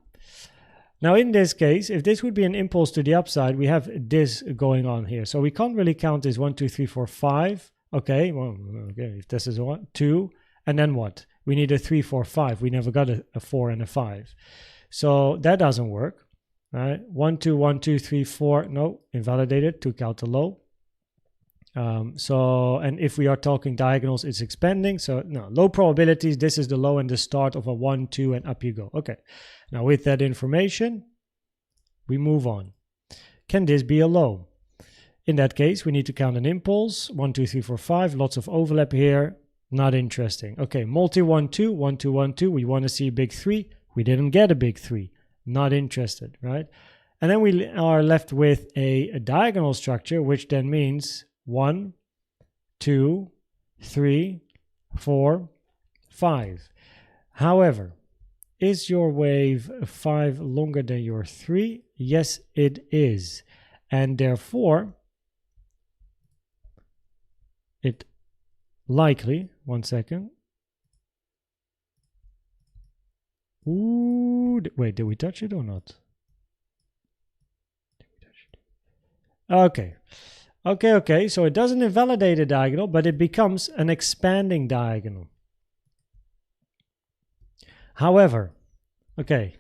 [SPEAKER 1] Now, in this case, if this would be an impulse to the upside, we have this going on here. So we can't really count this 1, 2, 3, 4, 5. Okay, well, okay, if this is 1, 2, and then what? We need a 3, 4, 5. We never got a 4 and a 5. So that doesn't work, right? 1, 2, 1, 2, 3, 4. No, invalidated, took out the low. And if we are talking diagonals, it's expanding. So no, low probabilities. This is the low and the start of a 1, 2, and up you go. Okay, now with that information, we move on. Can this be a low? In that case, we need to count an impulse. 1, 2, 3, 4, 5. Lots of overlap here. Not interesting. Okay, multi 1, 2, 1, 2, 1, 2. We want to see a big 3. We didn't get a big 3. Not interested, right? And then we are left with a diagonal structure, which then means 1, 2, 3, 4, 5. However, is your wave 5 longer than your 3? Yes, it is. And therefore, it likely, 1 second. Ooh, wait, did we touch it or not? Okay. Okay. So it doesn't invalidate a diagonal, but it becomes an expanding diagonal. However, okay,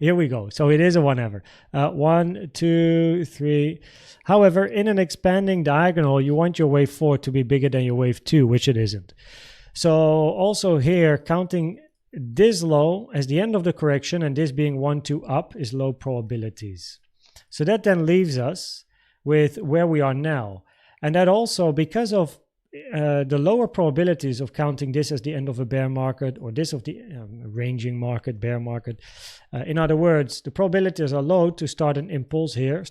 [SPEAKER 1] here we go. So it is a whenever. 1, 2, 3. However, in an expanding diagonal, you want your wave 4 to be bigger than your wave 2, which it isn't. So also here, counting this low as the end of the correction and this being 1, 2 up is low probabilities. So that then leaves us with where we are now. And that also, because of the lower probabilities of counting this as the end of a bear market or this of the ranging market, bear market. In other words, the probabilities are low to start an impulse here,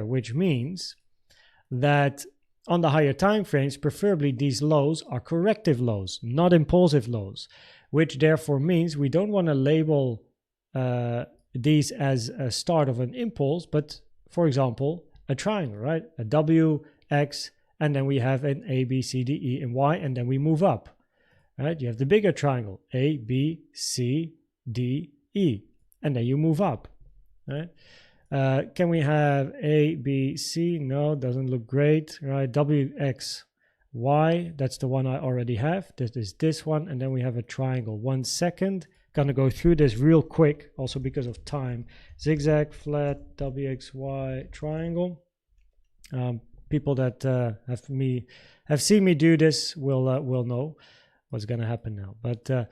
[SPEAKER 1] which means that on the higher time frames, preferably these lows are corrective lows, not impulsive lows, which therefore means we don't want to label these as a start of an impulse, but for example, a triangle, right? A W, X, and then we have an A, B, C, D, E, and Y, and then we move up, right? You have the bigger triangle, A, B, C, D, E, and then you move up, right? Can we have A, B, C? No, doesn't look great, right? W, X, Y, that's the one I already have. This is this one, and then we have a triangle. 1 second. Gonna go through this real quick, also because of time. Zigzag, flat, W, X, Y, triangle. People that have seen me do this will know what's going to happen now. But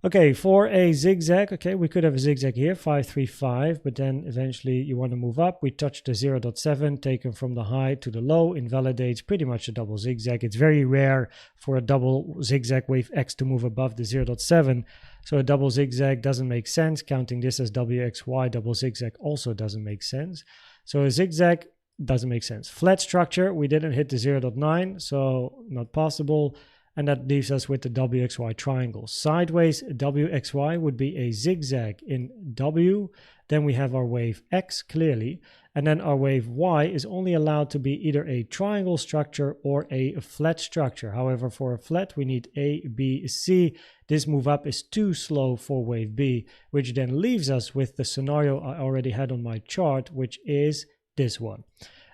[SPEAKER 1] okay, for a zigzag, okay, we could have a zigzag here, 535, but then eventually you want to move up. We touch the 0.7 taken from the high to the low, invalidates pretty much a double zigzag. It's very rare for a double zigzag wave X to move above the 0.7. So a double zigzag doesn't make sense. Counting this as WXY, double zigzag also doesn't make sense. So a zigzag doesn't make sense. Flat structure, we didn't hit the 0.9, so not possible. And that leaves us with the WXY triangle. Sideways WXY would be a zigzag in W. Then we have our wave X clearly. And then our wave Y is only allowed to be either a triangle structure or a flat structure. However, for a flat, we need A, B, C. This move up is too slow for wave B, which then leaves us with the scenario I already had on my chart, which is this one.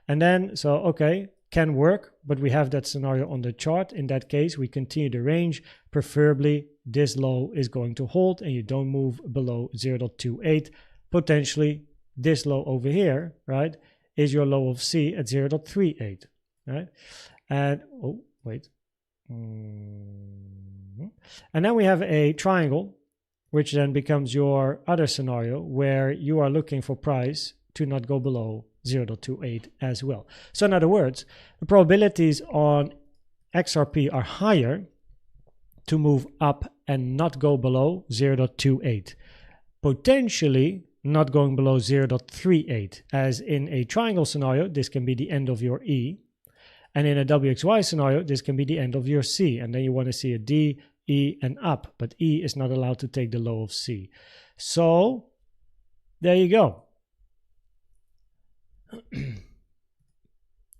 [SPEAKER 1] And then, so, okay, can work, but we have that scenario on the chart. In that case, we continue the range. Preferably, this low is going to hold and you don't move below 0.28. Potentially, this low over here, right, is your low of C at 0.38, right? And, oh, wait. And then we have a triangle, which then becomes your other scenario where you are looking for price to not go below 0.28 as well. So in other words, the probabilities on XRP are higher to move up and not go below 0.28. Potentially not going below 0.38, as in a triangle scenario, this can be the end of your E. And in a WXY scenario, this can be the end of your C. And then you want to see a D, E, and up. But E is not allowed to take the low of C. So there you go.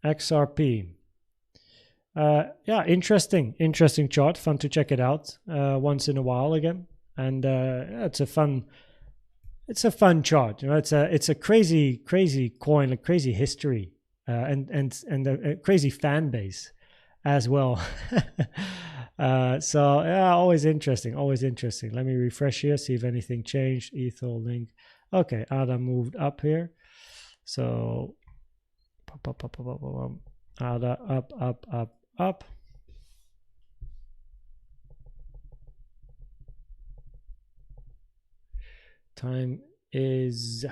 [SPEAKER 1] XRP. Yeah, interesting chart. Fun to check it out once in a while again. And it's a fun chart. You know, it's a crazy coin, a crazy history, and a crazy fan base as well. So yeah, always interesting. Let me refresh here, see if anything changed. Ether link. Okay, ADA moved up here. So ADA up. Time is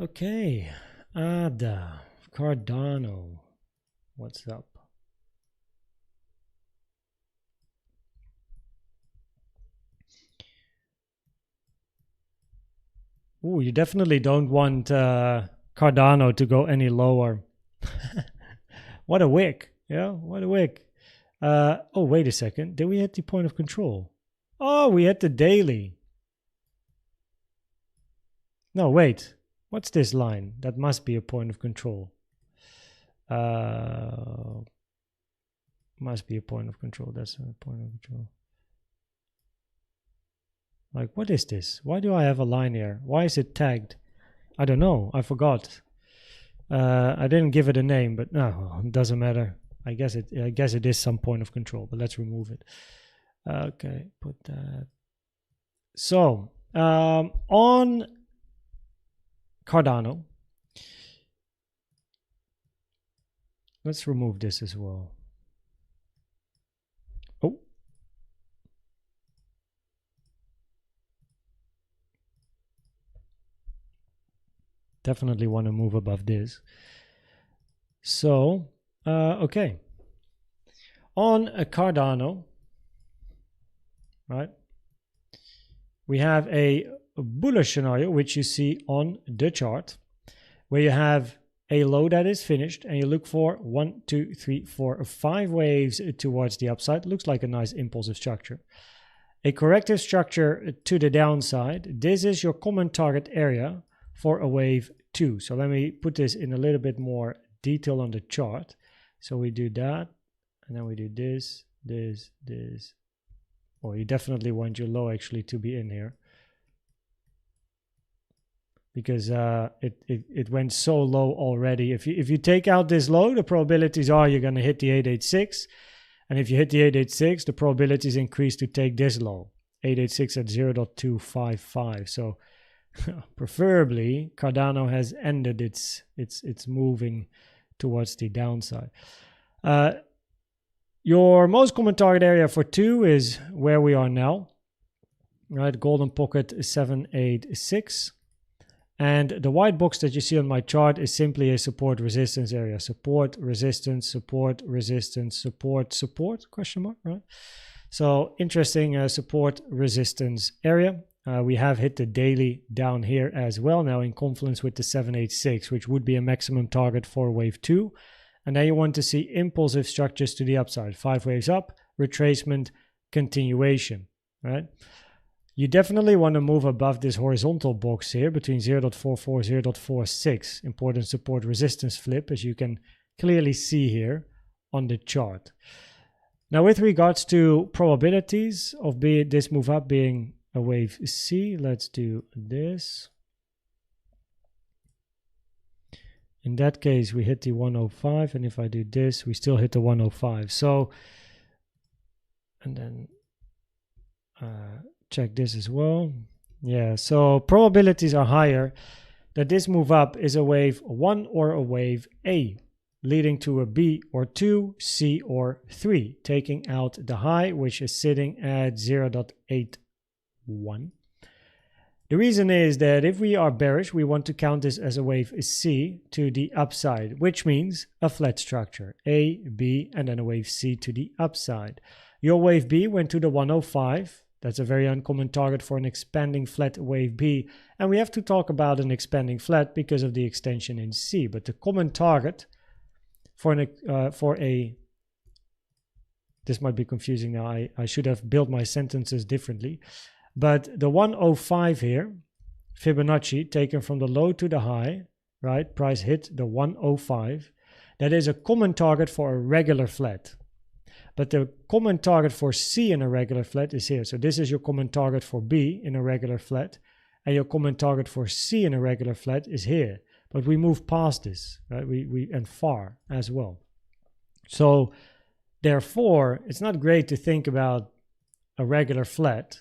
[SPEAKER 1] okay. ADA, Cardano, what's up? Ooh, you definitely don't want Cardano to go any lower. What a wick. Yeah, what a wick. Oh, wait a second. Did we hit the point of control? Oh, we hit the daily. No, wait. What's this line? That must be a point of control. Must be a point of control. That's a point of control. Like, what is this? Why do I have a line here? Why is it tagged? I don't know. I forgot. I didn't give it a name, but no, it doesn't matter. I guess it is some point of control, but let's remove it. Okay, put that. So on Cardano, let's remove this as well. Oh. Definitely want to move above this. So, okay. On a Cardano, right, we have a bullish scenario, which you see on the chart, where you have a low that is finished, and you look for 1, 2, 3, 4, 5 waves towards the upside. Looks like a nice impulsive structure. A corrective structure to the downside. This is your common target area for a wave 2. So let me put this in a little bit more detail on the chart. So we do that, and then we do this, this, this. Well, you definitely want your low actually to be in here, because it went so low already. If you take out this low, the probabilities are you're going to hit the 886. And if you hit the 886, the probabilities increase to take this low, 886 at 0.255. So preferably, Cardano has ended its moving towards the downside. Your most common target area for 2 is where we are now, right? Golden pocket 786. And the white box that you see on my chart is simply a support resistance area. Support, resistance, support, resistance, support, support, question mark, right? So interesting support resistance area. We have hit the daily down here as well now in confluence with the 786, which would be a maximum target for wave 2. And now you want to see impulsive structures to the upside. 5 waves up, retracement, continuation, right? You definitely want to move above this horizontal box here between 0.44, 0.46. Important support resistance flip, as you can clearly see here on the chart. Now, with regards to probabilities of this move up being a wave C, let's do this. In that case, we hit the 105, and if I do this, we still hit the 105. So, and then check this as well. Yeah, so probabilities are higher that this move up is a wave 1 or a wave A, leading to a B or 2, C or 3, taking out the high, which is sitting at 0.81. The reason is that if we are bearish, we want to count this as a wave C to the upside, which means a flat structure, A, B, and then a wave C to the upside. Your wave B went to the 105. That's a very uncommon target for an expanding flat wave B. And we have to talk about an expanding flat because of the extension in C. But the common target for this might be confusing now. I should have built my sentences differently. But the 105 here, Fibonacci, taken from the low to the high, right? Price hit the 105. That is a common target for a regular flat. But the common target for C in a regular flat is here. So this is your common target for B in a regular flat. And your common target for C in a regular flat is here. But we move past this, right? And far as well. So therefore, it's not great to think about a regular flat,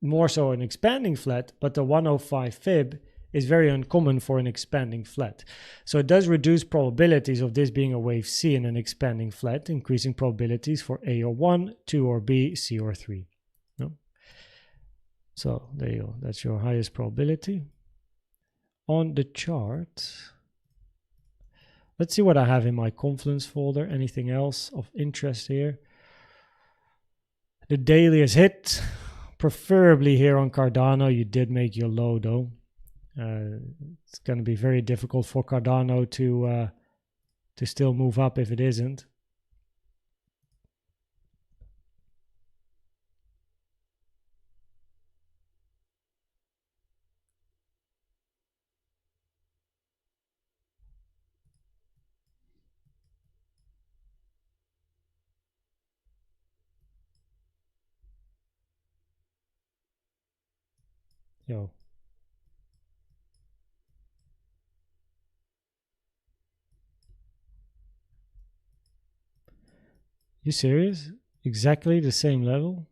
[SPEAKER 1] more so an expanding flat, but the 105 fib is very uncommon for an expanding flat. So it does reduce probabilities of this being a wave C in an expanding flat, increasing probabilities for A or 1, 2 or B, C or 3. No? So there you go. That's your highest probability. On the chart, let's see what I have in my confluence folder. Anything else of interest here? The daily is hit. Preferably here on Cardano, you did make your low though. It's going to be very difficult for Cardano to still move up if it isn't. Yo. You serious? Exactly the same level?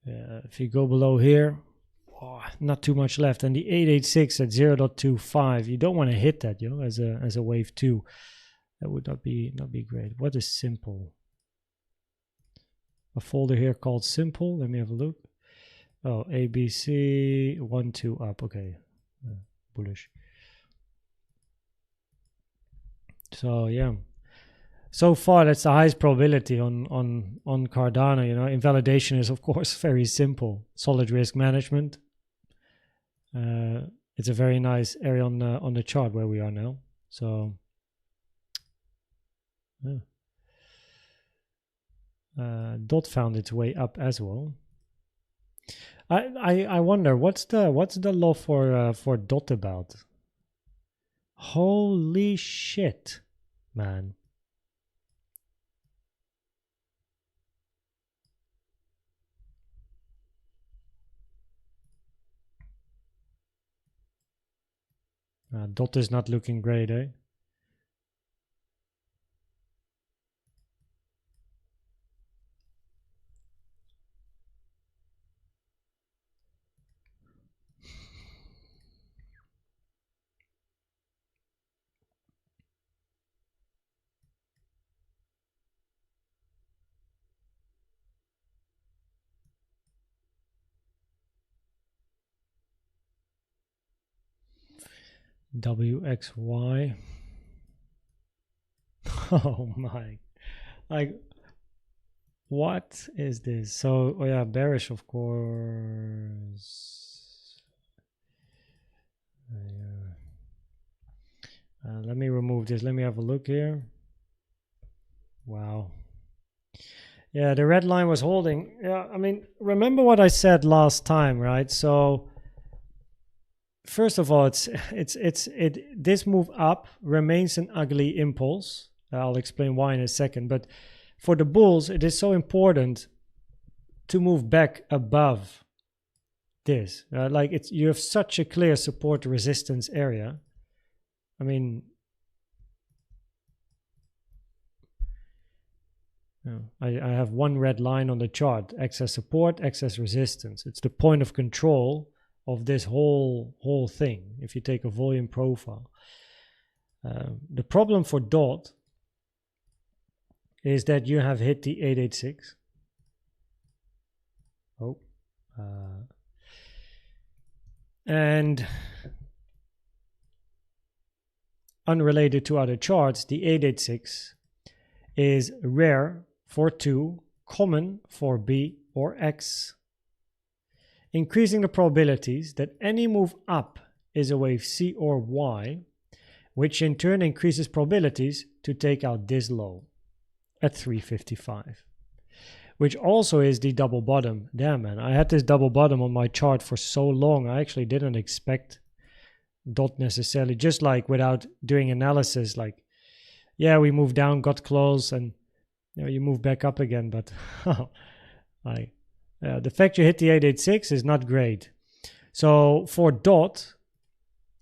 [SPEAKER 1] If you go below here, not too much left, and the 886 at 0.25, you don't want to hit that, as a wave 2. That would not be great. What is simple? A folder here called simple. Let me have a look. Oh, ABC 1 2 up. Okay, bullish. So yeah, so far that's the highest probability on Cardano. Invalidation is of course very simple. Solid risk management. It's a very nice area on the chart where we are now. So yeah. DOT found its way up as well. I wonder what's the law for DOT about? Holy shit, man. DOT is not looking great, eh? WXY. Oh my. Like, what is this? So, oh yeah, bearish, of course. Let me remove this. Let me have a look here. Wow. Yeah, the red line was holding. Yeah, I mean, remember what I said last time, right? So, first of all, this move up remains an ugly impulse. I'll explain why in a second. But for the bulls, it is so important to move back above this. Like you have such a clear support resistance area. I mean, I have one red line on the chart: excess support, excess resistance. It's the point of control of this whole thing. If you take a volume profile, the problem for DOT is that you have hit the 886. Oh, and unrelated to other charts, the 886 is rare for 2, common for B or X, increasing the probabilities that any move up is a wave C or Y, which in turn increases probabilities to take out this low at 355, which also is the double bottom. Damn, man, I had this double bottom on my chart for so long. I actually didn't expect DOT necessarily, just like without doing analysis, like, yeah, we moved down, got close, and you move back up again. But the fact you hit the 886 is not great. So for DOT,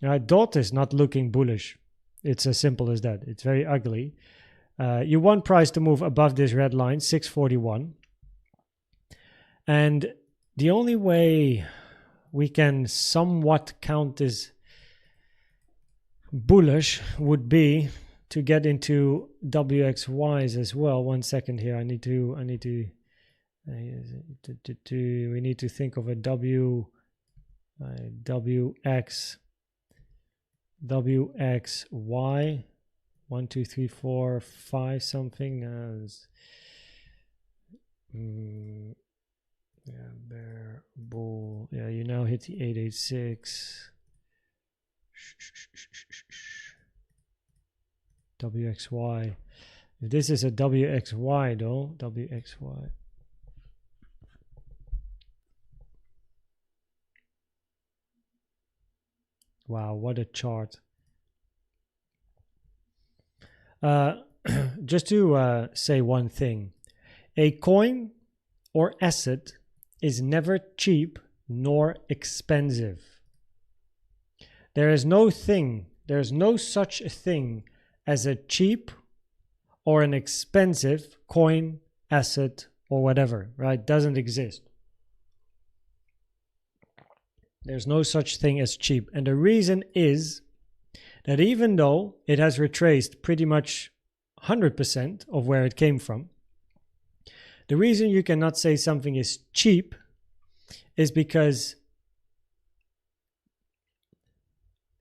[SPEAKER 1] DOT is not looking bullish. It's as simple as that. It's very ugly. You want price to move above this red line, 641. And the only way we can somewhat count this bullish would be to get into WXYs as well. 1 second here. We need to think of a WXY. 1 2 3 4 5 something. Yeah, bear, bull. Yeah, you now hit the 886. WXY. If this is a WXY though, WXY. Wow, what a chart. Just to say one thing. A coin or asset is never cheap nor expensive. There's no such a thing as a cheap or an expensive coin, asset, or whatever, right? Doesn't exist. There's no such thing as cheap. And the reason is that even though it has retraced pretty much 100% of where it came from, the reason you cannot say something is cheap is because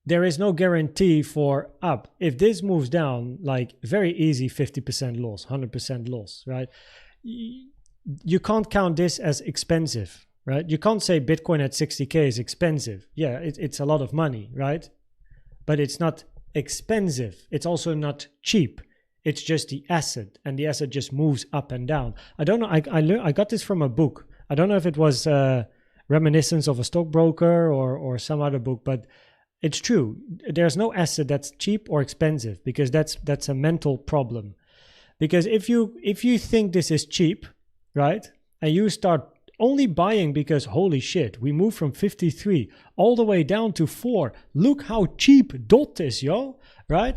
[SPEAKER 1] there is no guarantee for up. If this moves down, like very easy 50% loss, 100% loss, right? You can't count this as expensive, right? You can't say Bitcoin at 60K is expensive. Yeah, it's a lot of money, right? But it's not expensive. It's also not cheap. It's just the asset, and the asset just moves up and down. I don't know. I got this from a book. I don't know if it was Reminiscence of a Stockbroker or some other book, but it's true. There's no asset that's cheap or expensive, because that's a mental problem. Because if you think this is cheap, right, and you start only buying because holy shit, we moved from 53 all the way down to 4. Look how cheap DOT is, yo, right?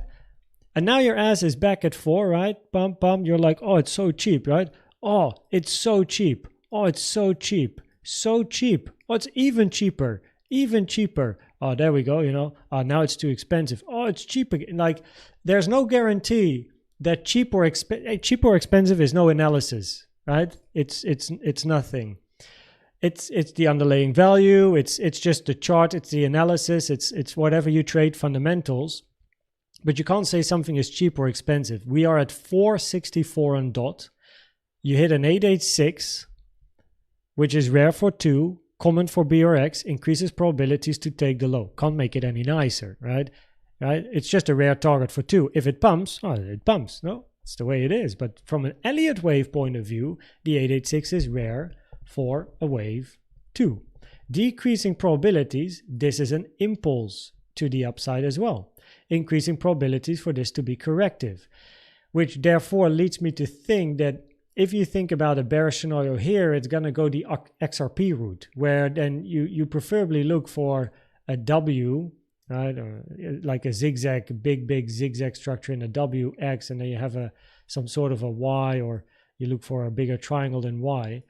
[SPEAKER 1] And now your ass is back at 4, right? Bum, bum. You're like, oh, it's so cheap, right? Oh, it's so cheap. Oh, it's so cheap. So cheap. Oh, it's even cheaper. Even cheaper. Oh, there we go, you know. Oh, now it's too expensive. Oh, it's cheap again. Like, there's no guarantee that cheap or expensive is no analysis, right? It's nothing. It's the underlying value. It's just the chart. It's the analysis. It's whatever you trade, fundamentals. But you can't say something is cheap or expensive. We are at 464 on DOT. You hit an 886, which is rare for 2, common for BRX, increases probabilities to take the low. Can't make it any nicer, right? Right? It's just a rare target for 2. If it pumps, oh, it pumps. No, it's the way it is. But from an Elliott Wave point of view, the 886 is rare for a wave 2. Decreasing probabilities, this is an impulse to the upside as well. Increasing probabilities for this to be corrective, which therefore leads me to think that if you think about a bearish scenario here, it's going to go the XRP route, where then you preferably look for a W, right, or like a zigzag, big zigzag structure in a WX, and then you have some sort of a Y, or you look for a bigger triangle than Y.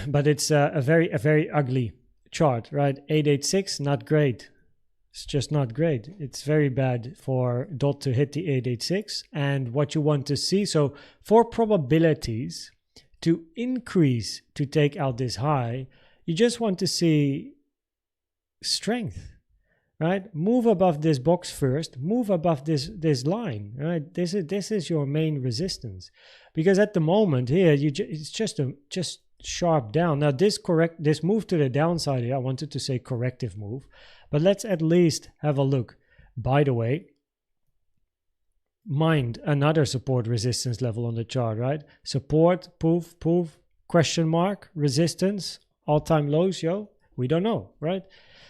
[SPEAKER 1] But it's a very ugly chart, right? 886, not great. It's just not great. It's very bad for DOT to hit the 886. And what you want to see, so for probabilities to increase to take out this high, you just want to see strength, right? Move above this box first, move above this line, right? This is your main resistance, because at the moment here, it's just sharp down. Now this move to the downside here, I wanted to say corrective move, but let's at least have a look. By the way, mind another support resistance level on the chart, right? Support, poof, question mark, resistance, all-time lows, yo, we don't know, right?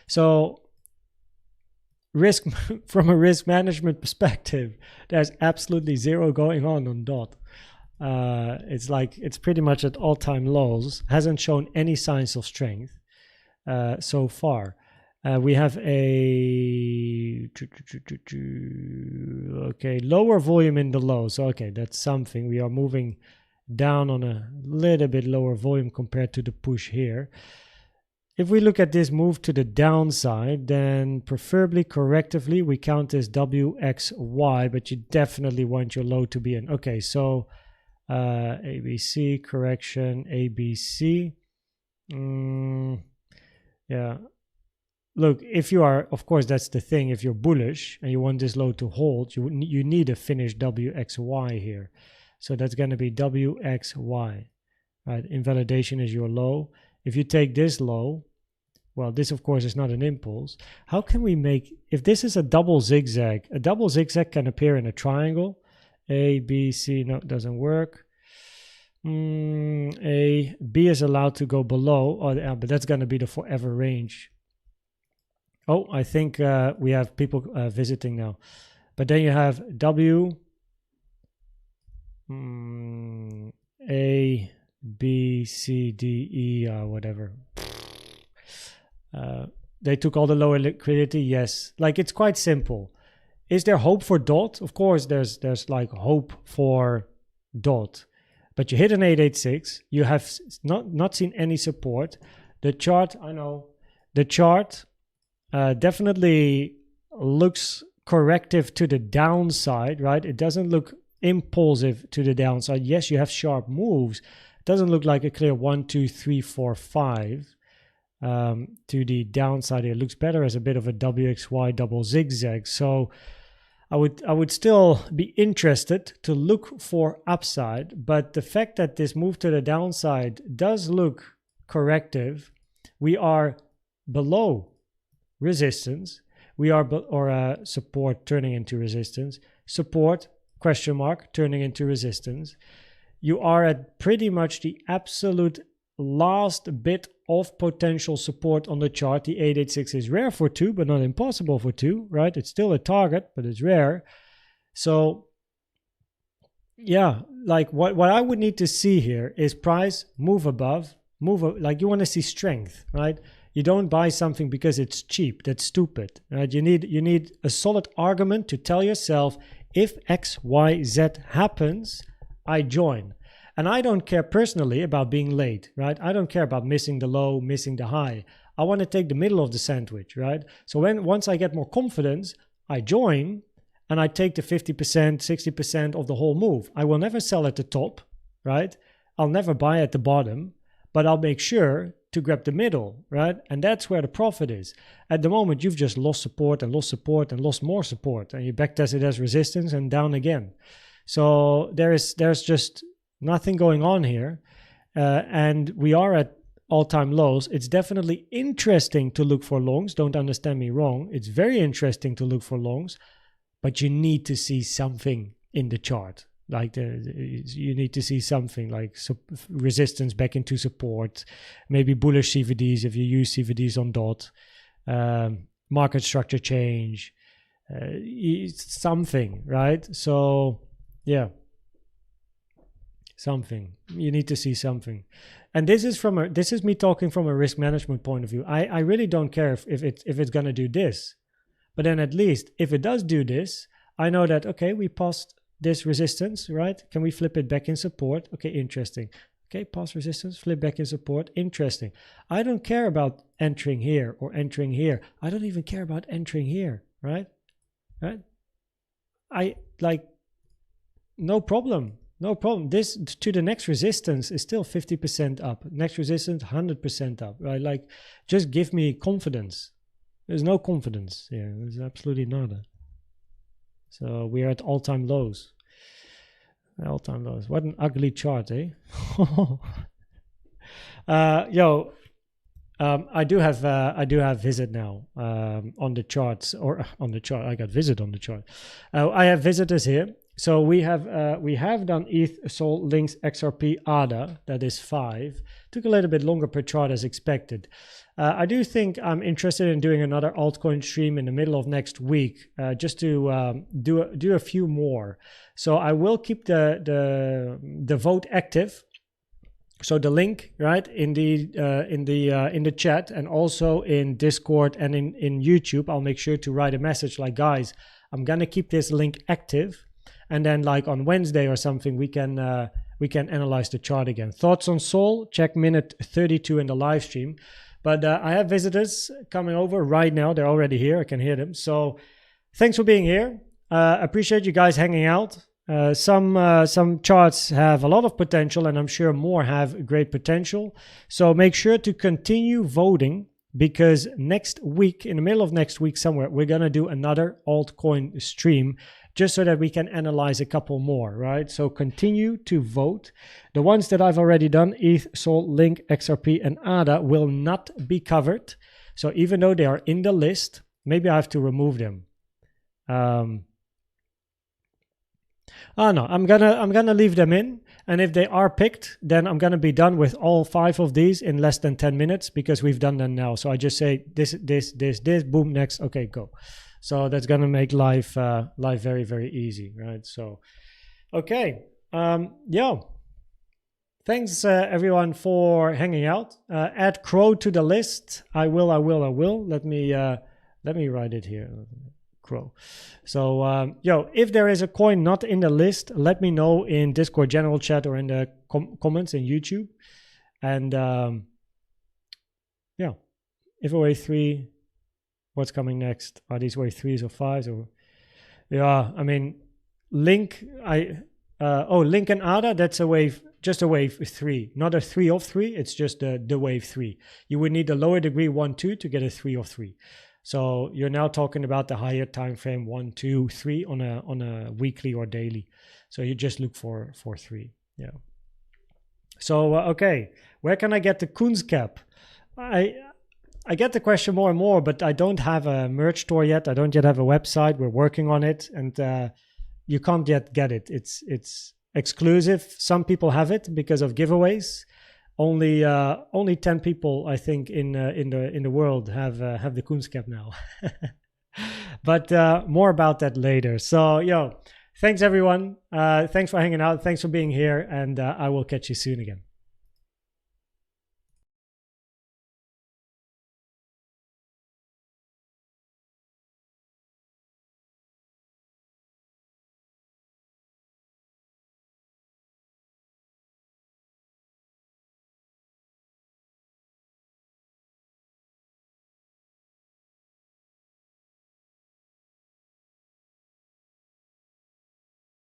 [SPEAKER 1] So risk from a risk management perspective, there's absolutely zero going on DOT. It's pretty much at all-time lows, hasn't shown any signs of strength so far. We have a lower volume in the low, so okay, that's something. We are moving down on a little bit lower volume compared to the push here. If we look at this move to the downside, then preferably correctively we count this WXY, but you definitely want your low to be in. Okay, so ABC correction, ABC. Yeah. Look, if you are, of course, that's the thing. If you're bullish and you want this low to hold, you need a finished WXY here. So that's going to be WXY, right? Invalidation is your low. If you take this low, well, this, of course, is not an impulse. How can we make, if this is a double zigzag can appear in a triangle. A, B, C, no, it doesn't work. A, B is allowed to go below, but that's going to be the forever range. Oh, I think we have people visiting now. But then you have W, A, B, C, D, E, whatever. They took all the lower liquidity. Yes, like it's quite simple. Is there hope for DOT? Of course, there's like hope for DOT. But you hit an 886. You have not seen any support. The chart, I know, the chart definitely looks corrective to the downside, right? It doesn't look impulsive to the downside. Yes, you have sharp moves. It doesn't look like a clear 1, 2, 3, 4, 5 to the downside. It looks better as a bit of a WXY double zigzag. So I would still be interested to look for upside, but the fact that this move to the downside does look corrective. We are below resistance. We are support turning into resistance. Support question mark turning into resistance. You are at pretty much the absolute last bit of potential support on the chart. The 886 is rare for 2, but not impossible for 2, right? It's still a target, but it's rare. So yeah, like what I would need to see here is price move above, like you want to see strength, right? You don't buy something because it's cheap. That's stupid, right? You need a solid argument to tell yourself, if X, Y, Z happens, I join. And I don't care personally about being late, right? I don't care about missing the low, missing the high. I want to take the middle of the sandwich, right? So once I get more confidence, I join and I take the 50%, 60% of the whole move. I will never sell at the top, right? I'll never buy at the bottom, but I'll make sure to grab the middle, right? And that's where the profit is. At the moment, you've just lost support and lost support and lost more support, and you backtest it as resistance and down again. So there's just nothing going on here, and we are at all-time lows. It's definitely interesting to look for longs. Don't understand me wrong. It's very interesting to look for longs, but you need to see something in the chart. Like you need to see something like resistance back into support, maybe bullish CVDs if you use CVDs on DOT, market structure change, something, right? So yeah, something. You need to see something. And this is me talking from a risk management point of view. I really don't care if it's gonna do this, but then at least if it does do this, I know that okay, we passed this resistance, right? Can we flip it back in support? Okay, interesting. Okay, past resistance, flip back in support, interesting. I don't care about entering here or entering here. I don't even care about entering here, right? I like, no problem. No problem. This to the next resistance is still 50% up. Next resistance, 100% up, right? Like, just give me confidence. There's no confidence here. There's absolutely nada. So we are at all-time lows. All-time lows. What an ugly chart, eh? I do have visit now on the charts, or on the chart. I got visit on the chart. I have visitors here. So we have done ETH, Sol, Links, XRP, ADA. That is 5. Took a little bit longer per chart as expected. I do think I'm interested in doing another altcoin stream in the middle of next week, just to do a few more. So I will keep the vote active. So the link, right, in the chat, and also in Discord and in YouTube, I'll make sure to write a message like, guys, I'm gonna keep this link active. And then like on Wednesday or something, we can analyze the chart again. Thoughts on Sol? Check minute 32 in the live stream. But I have visitors coming over right now. They're already here. I can hear them. So thanks for being here. Appreciate you guys hanging out. Some charts have a lot of potential, and I'm sure more have great potential. So make sure to continue voting, because next week, in the middle of next week somewhere, we're going to do another altcoin stream, just so that we can analyze a couple more, right? So continue to vote. The ones that I've already done, ETH, Sol, Link, XRP, and ADA, will not be covered. So even though they are in the list, maybe I have to remove them. Oh no, I'm gonna leave them in, and if they are picked, then I'm gonna be done with all 5 of these in less than 10 minutes because we've done them now. So I just say this, boom, next, okay, go. So that's gonna make life very, very easy, right? So, okay, yeah. Thanks everyone for hanging out. Add Crow to the list. I will. Let me write it here. Crow. So if there is a coin not in the list, let me know in Discord general chat or in the comments in YouTube. And if a wave 3, what's coming next? Are these wave 3s or 5s? Or I mean, Link. Link and ADA. That's a wave. Just a wave 3, not a 3 of 3. It's just the wave 3. You would need the lower degree 1, 2 to get a 3 of 3. So you're now talking about the higher time frame 1, 2, 3 on a weekly or daily. So you just look for 3. Yeah. So okay, where can I get the Koens cap? I get the question more and more, but I don't have a merch store yet. I don't yet have a website. We're working on it, and you can't yet get it. It's exclusive. Some people have it because of giveaways. Only 10 people, I think, in the world have the Koens cap now. But more about that later. So thanks everyone. Thanks for hanging out. Thanks for being here, and I will catch you soon again.